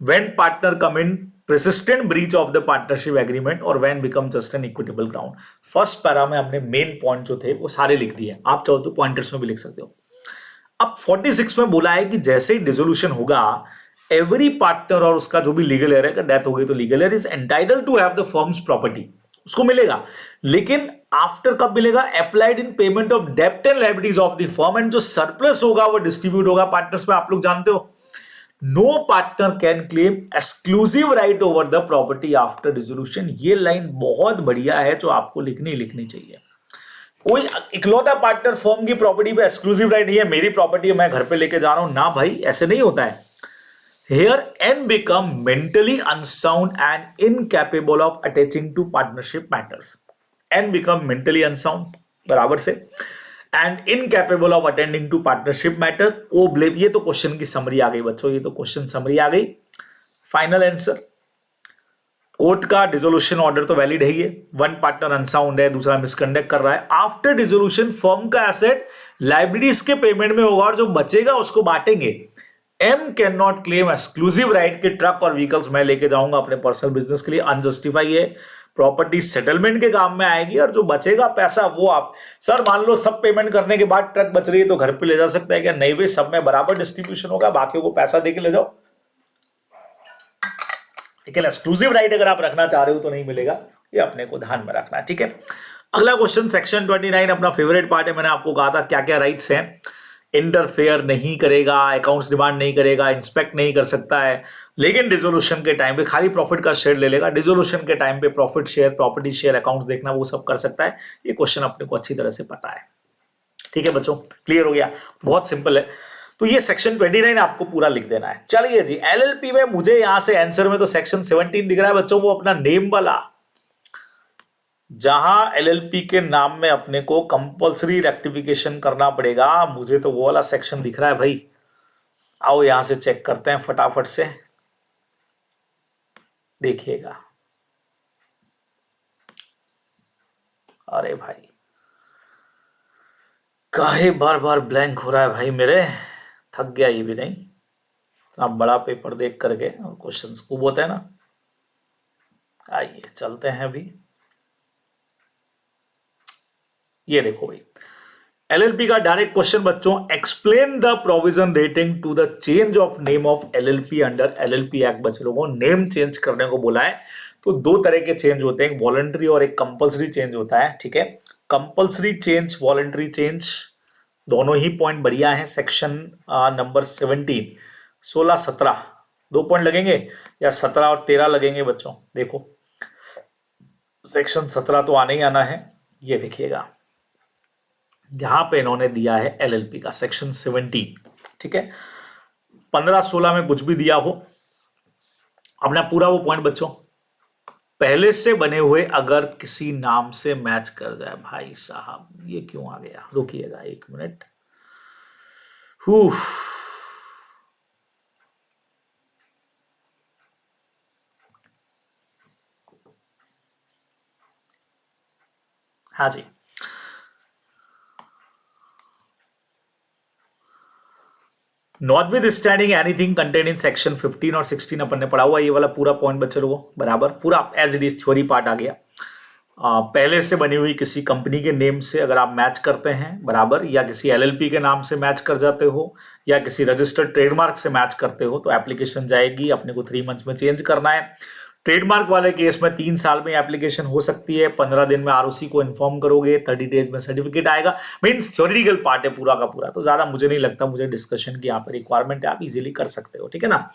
When partner come in persistent breach of the partnership agreement or when become just an equitable ground. First para में हमने मेन पॉइंट जो थे वो सारे लिख दिए. आप चाहो तो पॉइंटर्स में भी लिख सकते हो. अब 46 में बोला है कि जैसे ही डिसोल्यूशन होगा, एवरी पार्टनर और उसका जो भी लीगल एयर है, डेथ हो गई तो legal heir, is entitled to have the firm's property. उसको मिलेगा, लेकिन आफ्टर कब मिलेगा? अप्लाइड इन पेमेंट ऑफ डेब्ट and liabilities of the firm. And जो सरप्लस होगा वो डिस्ट्रीब्यूट होगा पार्टनर्स में. आप लोग जानते हो, no partner can claim exclusive right over the property after dissolution. ये लाइन बहुत बढ़िया है जो आपको लिखनी चाहिए. कोई इकलौता पार्टनर फर्म की प्रॉपर्टी पे एक्सक्लूसिव राइट नहीं है, मेरी प्रॉपर्टी है मैं घर पे लेके जा रहा हूं ना भाई, ऐसे नहीं होता है. Here N become mentally unsound and incapable of attaching to partnership matters. N become mentally unsound बराबर से and incapable of attending to partnership matter. Oh blame. ये तो क्वेश्चन की समरी आ गई बच्चों, ये तो क्वेश्चन समरी आ गई. फाइनल आंसर, कोर्ट का डिसोल्यूशन ऑर्डर तो वैलिड है ही है. वन पार्टनर अनसाउंड है, दूसरा मिसकंडक्ट कर रहा है. आफ्टर डिसोल्यूशन फर्म का एसेट लाइबिलिटीज के पेमेंट में होगा और जो बचेगा उसको बांटेंगे. M can not claim exclusive right के ट्रक और व्हीकल्स मैं लेके जाऊंगा अपने पर्सनल बिजनेस के लिए, अनजस्टिफाई है. प्रॉपर्टी सेटलमेंट के काम में आएगी और जो बचेगा पैसा वो आप, सर मान लो सब पेमेंट करने के बाद ट्रक बच रही है तो घर पे ले जा सकता है क्या? नहीं भाई, सब में बराबर डिस्ट्रीब्यूशन होगा, बाकियों को पैसा देके ले जाओ. लेकिन एक्सक्लूसिव राइट अगर आप रखना चाह रहे हो तो नहीं मिलेगा, ये अपने को ध्यान में रखना है. ठीक है. अगला क्वेश्चन सेक्शन 29 अपना फेवरेट पार्ट है. मैंने आपको कहा था क्या क्या राइट्स हैं. इंटरफेयर नहीं करेगा, अकाउंट्स डिमांड नहीं करेगा, इंस्पेक्ट नहीं कर सकता है, लेकिन डिसोल्यूशन के टाइम पे खाली प्रॉफिट का शेयर ले लेगा. डिसोल्यूशन के टाइम पे profit share, property share, accounts देखना वो सब कर सकता है. ये क्वेश्चन अपने को अच्छी तरह से पता है. ठीक है बच्चों, क्लियर हो गया? बहुत सिंपल है. तो ये सेक्शन 29 आपको पूरा लिख देना है. चलिए जी, एलएलपी में मुझे यहां से आंसर में तो सेक्शन 17 दिख रहा है बच्चों, वो अपना नेम वाला जहां एलएलपी के नाम में अपने को कंपलसरी रेक्टिफिकेशन करना पड़ेगा, मुझे तो वो वाला सेक्शन दिख रहा है भाई। आओ यहां से चेक करते हैं फटाफट से, देखिएगा। अरे भाई काहे बार बार ब्लैंक हो रहा है भाई मेरे, थक गया ये भी नहीं इतना बड़ा पेपर देख करके, क्वेश्चंस खूब होते हैं ना। आइए चलते हैं अभी, ये देखो भाई एलएलपी का डायरेक्ट क्वेश्चन बच्चों, explain the provision relating to the change of name of LLP under LLP act. बच्चे लोगों नेम चेंज करने को बोला है, तो दो तरह के चेंज होते हैं, एक वॉलंटरी और एक कंपलसरी चेंज होता है, ठीक है। कंपलसरी चेंज, वॉलंटरी चेंज, दोनों ही पॉइंट बढ़िया हैं। सेक्शन नंबर 17, 16, 17 दो पॉइंट लगेंगे या 17 और 13 लगेंगे बच्चों। देखो सेक्शन 17 तो आने ही आना है, ये देखिएगा यहां पे इन्होंने दिया है एलएलपी का सेक्शन 17, ठीक है। 15, 16 में कुछ भी दिया हो, अपना पूरा वो पॉइंट बच्चों, पहले से बने हुए अगर किसी नाम से मैच कर जाए। भाई साहब ये क्यों आ गया, रुकिएगा 1 मिनट। हाँ जी, notwithstanding anything contain in section 15 और 16 अपन ने पढ़ा हुआ, ये वाला पूरा पॉइंट बच्चे लोगों बराबर पूरा as it is theory part आ गया। पहले से बनी हुई किसी कंपनी के नेम से अगर आप मैच करते हैं बराबर, या किसी एलएलपी के नाम से मैच कर जाते हो, या किसी रजिस्टर्ड ट्रेडमार्क से मैच करते हो, तो एप्लीकेशन जाएगी, अपने को 3 मंथ्स में चेंज करना है। ट्रेडमार्क वाले केस में 3 साल में एप्लीकेशन हो सकती है, 15 दिन में आरओसी को इन्फॉर्म करोगे, 30 डेज में सर्टिफिकेट आएगा। मीन्स थ्योरेटिकल पार्ट है पूरा का पूरा, तो ज्यादा मुझे नहीं लगता मुझे डिस्कशन की यहाँ पर रिक्वायरमेंट है, आप इजीली कर सकते हो, ठीक है ना।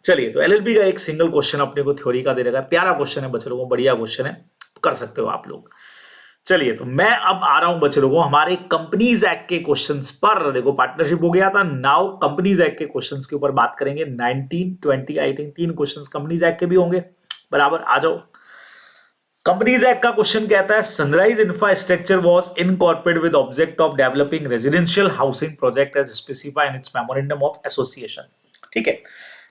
चलिए तो एलएलपी का एक सिंगल क्वेश्चन अपने को थ्योरी का दे रहेगा, प्यारा क्वेश्चन है बच्चे लोगों, बढ़िया क्वेश्चन है, कर सकते हो आप लोग। चलिए तो मैं अब आ रहा हूं बच्चे लोगों हमारे कंपनीज एक्ट के क्वेश्चंस पर। देखो पार्टनरशिप हो गया था, नाउ कंपनीज एक्ट के क्वेश्चंस के ऊपर बात करेंगे। 19, 20 I think 3 questions companies act के भी होंगे बराबर। आ जाओ, कंपनीज एक्ट का क्वेश्चन कहता है Sunrise Infrastructure was incorporated with object of developing residential housing project as specified in its memorandum of association, ठीक है।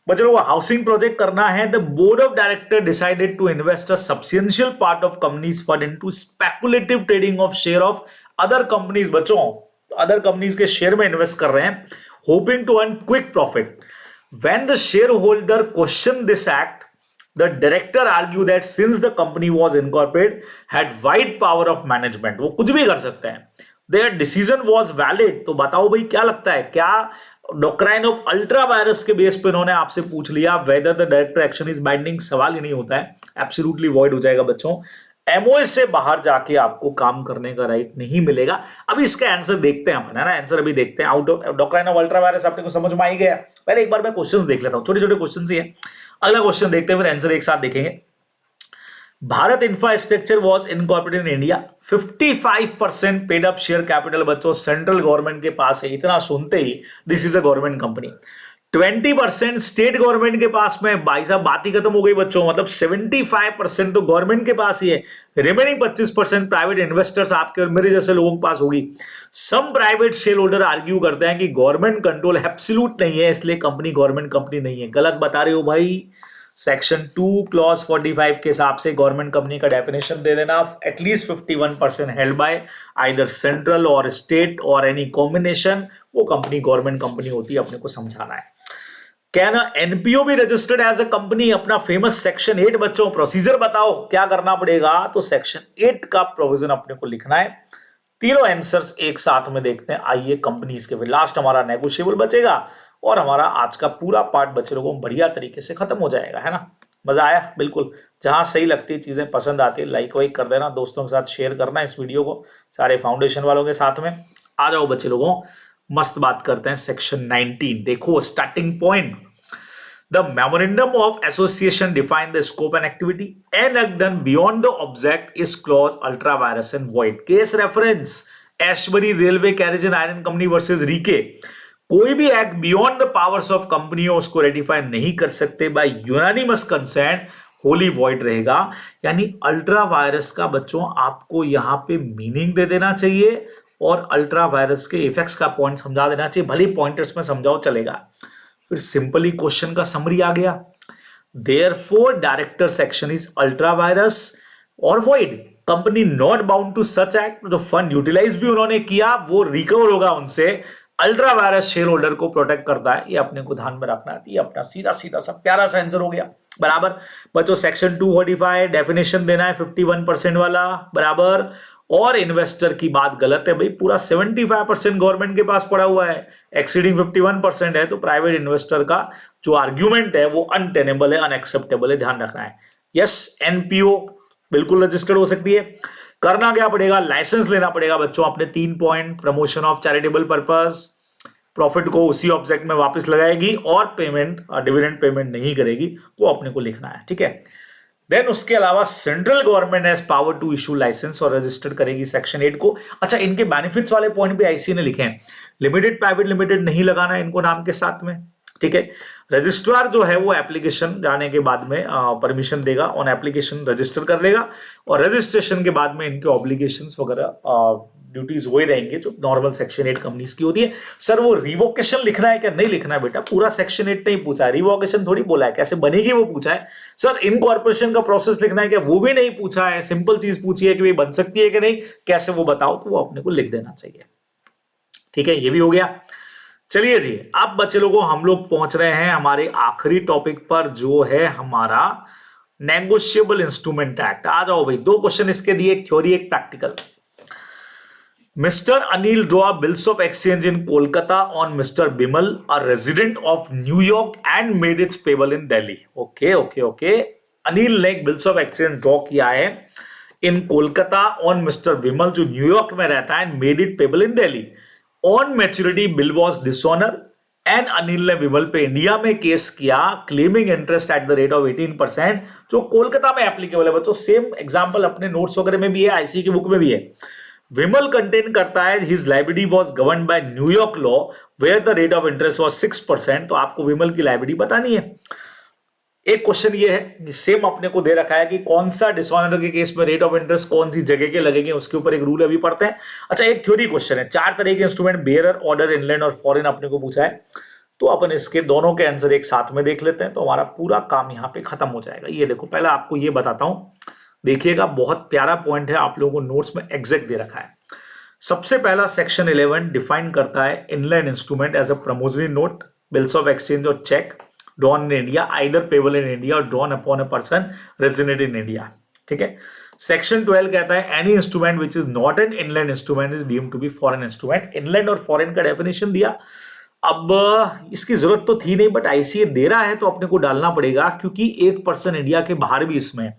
बच्चों को हाउसिंग प्रोजेक्ट करना है, the board of director decided to invest a substantial part of companies fund into speculative trading of share of other companies. बच्चों other companies के share में invest कर रहे हैं, hoping to earn quick profit. When the share holder question this act, the director argued that since the company was incorporated had wide power of management, वो कुछ भी कर सकते हैं, their decision was valid। तो बताओ भाई क्या लगता है, क्या डॉक्ट्राइन ऑफ अल्ट्रा वायरस के बेस पे उन्होंने आपसे पूछ लिया whether the director action is binding, सवाल ही नहीं होता है, एब्सोल्युटली वॉइड हो जाएगा बच्चों। एमओएस से बाहर जाके आपको काम करने का राइट नहीं मिलेगा। अभी इसका आंसर देखते हैं अपन, है ना, आंसर अभी देखते हैं। Out of doctrine of ultra vires आपने को समझ में आ ही गया, पहले एक बार मैं क्वेश्चंस देख लेता हूं, छोटे छोटे क्वेश्चंस ही है। अगला क्वेश्चन देखते हैं फिर आंसर एक साथ देखेंगे। Bharat infrastructure was incorporated in India, 55% paid up share capital बच्चों सेंट्रल गवर्नमेंट के पास है। इतना सुनते ही this is a government company. 20% state government के पास में, भाई साहब बात ही खत्म हो गई बच्चों, मतलब 75% तो गवर्नमेंट के पास ही है, रिमेनिंग 25% प्राइवेट इन्वेस्टर्स आपके और मेरे जैसे लोगों के पास होगी। Some private share holder argue करते हैं कि गवर्नमेंट कंट्रोल एब्सोल्यूट नहीं है, इसलिए कंपनी गवर्नमेंट कंपनी नहीं है। गलत बता रहे हो भाई, सेक्शन 2 क्लॉज 45 के हिसाब से गवर्नमेंट कंपनी का डेफिनेशन दे देना, at least 51% held by either central और स्टेट और एनी कॉम्बिनेशन, वो कंपनी गवर्नमेंट कंपनी होती है, अपने को समझाना है। क्या ना एनपीओ भी रजिस्टर्ड एज अ कंपनी, अपना फेमस सेक्शन 8 बच्चों, प्रोसीजर बताओ क्या करना पड़ेगा, तो सेक्शन 8 का प्रोविजन अपने को लिखना है। तीनों आंसर्स एक साथ में देखते हैं, आइए कंपनीज के। फिर लास्ट हमारा नेगोशिएबल बचेगा और हमारा आज का पूरा पार्ट बच्चे लोगों बढ़िया तरीके से खत्म हो जाएगा, है ना। मजा आया बिल्कुल, जहां सही लगती है चीजें पसंद आती है लाइक वाइक कर देना, दोस्तों के साथ शेयर करना इस वीडियो को, सारे फाउंडेशन वालों के साथ में। आ जाओ बच्चे लोगों, मस्त बात करते हैं सेक्शन 19। देखो starting point, the memorandum of association define the scope and activity, and act done beyond the object is clause ultra virus and void। case reference Ashbury railway carriage and iron company versus Riche. कोई भी act beyond the powers of company हो उसको ratify नहीं कर सकते by unanimous consent, wholly void रहेगा। यानी ultra vires का बच्चों आपको यहां पे मीनिंग दे देना चाहिए और अल्ट्रा वायरस के इफेक्ट्स का पॉइंट समझा देना चाहिए, भले पॉइंटर्स में समझाओ चलेगा। फिर सिंपली क्वेश्चन का समरी आ गया, therefore director section is ultra vires और void, company not bound to such act. जो फंड यूटिलाइज भी उन्होंने किया वो रिकवर होगा उनसे, अल्ट्रा वायरस शेयर होल्डर को प्रोटेक्ट करता है, ये अपने को ध्यान में रखना है। ये अपना सीधा सीधा सा प्यारा सा आंसर हो गया बराबर। बच्चों सेक्शन 245 डेफिनेशन देना है 51% वाला बराबर। और इन्वेस्टर की बात गलत है भाई, पूरा 75% गवर्नमेंट के पास पड़ा हुआ है, एक्सीडिंग 51% है, तो प्राइवेट इन्वेस्टर का जो आर्ग्यूमेंट है वो अनटेनेबल है, अनएक्सेप्टेबल है, ध्यान रखना है। यस, एनपीओ बिल्कुल रजिस्टर्ड हो सकती है। करना क्या पड़ेगा, लाइसेंस लेना पड़ेगा बच्चों अपने 3 point, promotion of charitable purpose, profit को उसी ऑब्जेक्ट में वापस लगाएगी और पेमेंट डिविडेंड पेमेंट नहीं करेगी, वो अपने को लिखना है, ठीक है। देन उसके अलावा central government has power to issue license और रजिस्टर्ड करेगी सेक्शन 8 को। अच्छा, इनके बेनिफिट्स वाले पॉइंट भी आईसी ने लिखे हैं, लिमिटेड प्राइवेट लिमिटेड नहीं लगाना इनको नाम के साथ में, ठीक है। रजिस्ट्रार जो है वो एप्लीकेशन जाने के बाद में परमिशन देगा, ऑन एप्लीकेशन रजिस्टर कर लेगा और रजिस्ट्रेशन के बाद में इनके ऑब्लिगेशंस वगैरह ड्यूटीज वही रहेंगे जो नॉर्मल सेक्शन 8 कंपनीज की होती है। सर वो रिवोकेशन लिखना है क्या, नहीं लिखना है बेटा, पूरा सेक्शन 8 नहीं पूछा है, रिवोकेशन थोड़ी बोला है, कैसे बनेगी वो पूछा है। सर इनकॉर्पोरेशन का प्रोसेस लिखना है क्या, वो भी नहीं पूछा है, सिंपल चीज पूछी है कि भाई बन सकती है कि नहीं, कैसे वो बताओ, तो वो अपने को लिख देना चाहिए, ठीक है। ये भी हो गया। चलिए जी, अब बच्चे लोगों हम लोग पहुंच रहे हैं हमारे आखिरी टॉपिक पर, जो है हमारा नेगोशिएबल इंस्ट्रूमेंट एक्ट। आ जाओ भाई, 2 क्वेश्चन इसके दिए, एक थ्योरी एक practical. Mister Anil draw bills of exchange in Kolkata on mister Bimal, a resident of New York, and made it's payable in Delhi. Okay okay okay, Anil ने बिल्स ऑफ एक्सचेंज ड्रॉ किया है इन कोलकाता ऑन मिस्टर विमल जो न्यूयॉर्क में रहता है, and made it payable in Delhi. On maturity bill was dishonour and Anil ने विमल पे India में केस किया, claiming interest at the rate of 18%, जो कोलकाता में एप्लीकेबल है। बच्चों सेम एग्जांपल अपने नोट्स वगैरह में भी है, आईसी की बुक में भी है। विमल कंटेन करता है his liability was govern by New York law where the rate of interest was 6%, तो आपको विमल की लाइबिलिटी बतानी है। एक क्वेश्चन ये है, सेम अपने को दे रखा है कि कौन सा डिसऑनर के केस में रेट ऑफ इंटरेस्ट कौन सी जगह के लगेंगे, उसके ऊपर एक रूल अभी पढ़ते हैं। अच्छा, एक थ्योरी क्वेश्चन है, 4 तरह के इंस्ट्रूमेंट बेयरर, ऑर्डर, इनलैंड और फॉरेन अपने को पूछा है, तो अपन इसके दोनों के आंसर एक साथ में देख लेते हैं, तो हमारा पूरा काम यहाँ पे खत्म हो जाएगा। ये देखो, पहले आपको ये बताता हूं, देखिएगा बहुत प्यारा पॉइंट है, आप लोगों को नोट्स में एग्जैक्ट दे रखा है। सबसे पहला सेक्शन 11 डिफाइन करता है inland instrument as a promissory note, bills of exchange और cheque drawn in India, either payable in India or drawn upon a person resident in India, ठीक है। सेक्शन 12 कहता है any instrument which is not an inland instrument is deemed to be foreign instrument. Inland और foreign का definition दिया, अब इसकी जरूरत तो थी नहीं, बट आईसीए दे रहा है तो अपने को डालना पड़ेगा, क्योंकि एक पर्सन इंडिया के बाहर भी इसमें,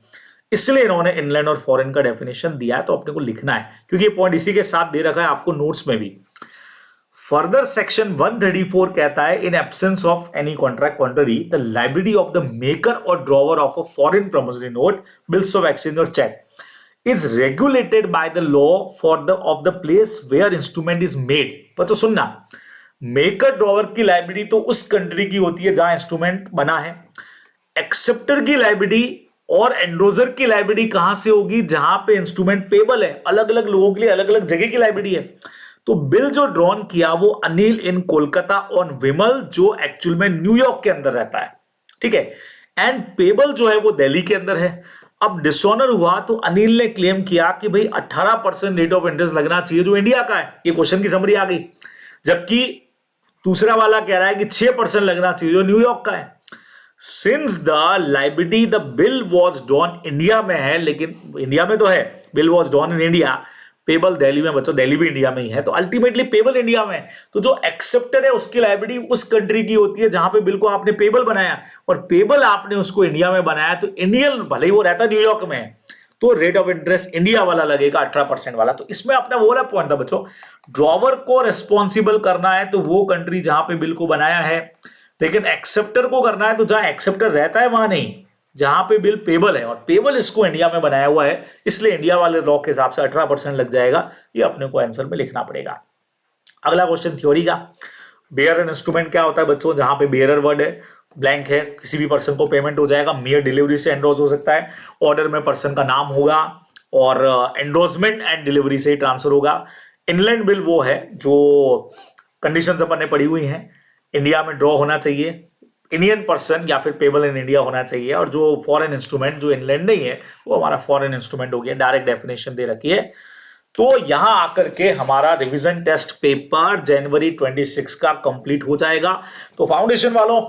इसलिए इन्होंने इनलैंड और फॉरेन का डेफिनेशन दिया है, तो अपने को लिखना है, क्योंकि ये पॉइंट इसी के साथ दे रखा है आपको नोट्स में भी। फर्दर सेक्शन 134 कहता है in absence of any contract contrary the liability of the maker और drawer of a foreign promissory note, bills of exchange और cheque is regulated by the law for the of the place where instrument is made. तो सुनना, maker drawer की liability तो उस country की होती है जहां इंस्ट्रूमेंट बना है, एक्सेप्टर की लाइबिलिटी और एंडोजर की लाइबिलिटी कहां से होगी, जहां पे इंस्ट्रूमेंट पेबल है। अलग अलग लोगों के लिए अलग अलग जगह की लाइबिलिटी है। तो बिल जो ड्रॉन किया वो अनिल इन कोलकाता ऑन विमल, जो एक्चुअल में न्यूयॉर्क के अंदर रहता है, ठीक है, एंड पेबल जो है वो दिल्ली के अंदर है। अब डिसऑनर हुआ तो अनिल ने क्लेम किया कि भाई 18% रेट ऑफ इंटरेस्ट लगना चाहिए जो इंडिया का है, ये क्वेश्चन की समरी आ गई, जबकि दूसरा वाला कह रहा है कि 6% लगना चाहिए जो न्यूयॉर्क का है। Since the liability the bill was drawn India में है, लेकिन इंडिया में तो है, bill was drawn in India, payable Delhi में, बच्चों दिल्ली भी इंडिया में ही है, तो अल्टीमेटली पेबल इंडिया में है। तो जो एक्सेप्टर है उसकी लाइबिलिटी उस कंट्री की होती है जहां पे बिल को आपने पेबल बनाया, और पेबल आपने उसको इंडिया में बनाया, तो इंडियन भले ही वो रहता न्यूयॉर्क में, तो रेट ऑफ इंटरेस्ट इंडिया वाला लगेगा 18% वाला। तो इसमें अपना वो वाला पॉइंट था बच्चों, ड्रॉवर को रिस्पॉन्सिबल करना है तो वो कंट्री जहां पे बिल को बनाया है, लेकिन एक्सेप्टर को करना है तो जहां एक्सेप्टर रहता है वहां नहीं, जहां पे बिल पेबल है, और पेबल इसको इंडिया में बनाया हुआ है, इसलिए इंडिया वाले लॉ के हिसाब से 18% लग जाएगा। ये अपने को आंसर में लिखना पड़ेगा। अगला क्वेश्चन थ्योरी का, बेयरर इंस्ट्रूमेंट क्या होता है बच्चों, जहां पे बेयरर वर्ड है ब्लैंक है, किसी भी पर्सन को पेमेंट हो जाएगा, मेयर डिलीवरी से एंडोर्स हो सकता है, ऑर्डर में पर्सन का नाम होगा और एंडोर्समेंट एंड डिलीवरी से ही ट्रांसफर होगा। इनलैंड बिल वो है जो कंडीशंस अपन ने पढ़ी हुई हैं, इंडिया में ड्रॉ होना चाहिए, इंडियन पर्सन या फिर पेबल इन इंडिया होना चाहिए, और जो फॉरेन इंस्ट्रूमेंट जो इनलैंड नहीं है वो हमारा फॉरेन इंस्ट्रूमेंट हो गया, डायरेक्ट डेफिनेशन दे रखी है। तो यहां आकर के हमारा रिवीजन टेस्ट पेपर जनवरी 26 का कंप्लीट हो जाएगा। तो फाउंडेशन वालों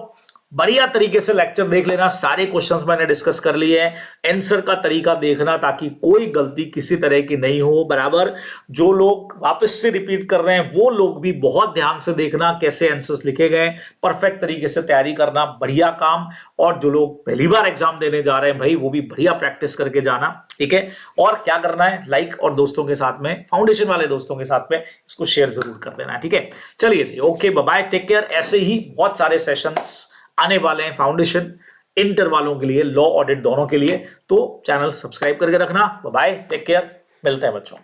बढ़िया तरीके से लेक्चर देख लेना, सारे क्वेश्चंस मैंने डिस्कस कर लिए हैं, आंसर का तरीका देखना ताकि कोई गलती किसी तरह की नहीं हो। बराबर, जो लोग वापस से रिपीट कर रहे हैं वो लोग भी बहुत ध्यान से देखना कैसे आंसर्स लिखे गए, परफेक्ट तरीके से तैयारी करना, बढ़िया काम। और जो लोग पहली बार एग्जाम देने जा रहे हैं भाई, वो भी बढ़िया प्रैक्टिस करके जाना, ठीक है। और क्या करना है, लाइक और दोस्तों के साथ में, फाउंडेशन वाले दोस्तों के साथ में इसको शेयर जरूर कर देना, ठीक है। चलिए जी, okay, bye bye, take care. ऐसे ही बहुत सारे सेशंस आने वाले हैं फाउंडेशन, इंटर वालों के लिए, लॉ ऑडिट दोनों के लिए, तो चैनल सब्सक्राइब करके रखना। बाय बाय, टेक केयर, मिलते हैं बच्चों।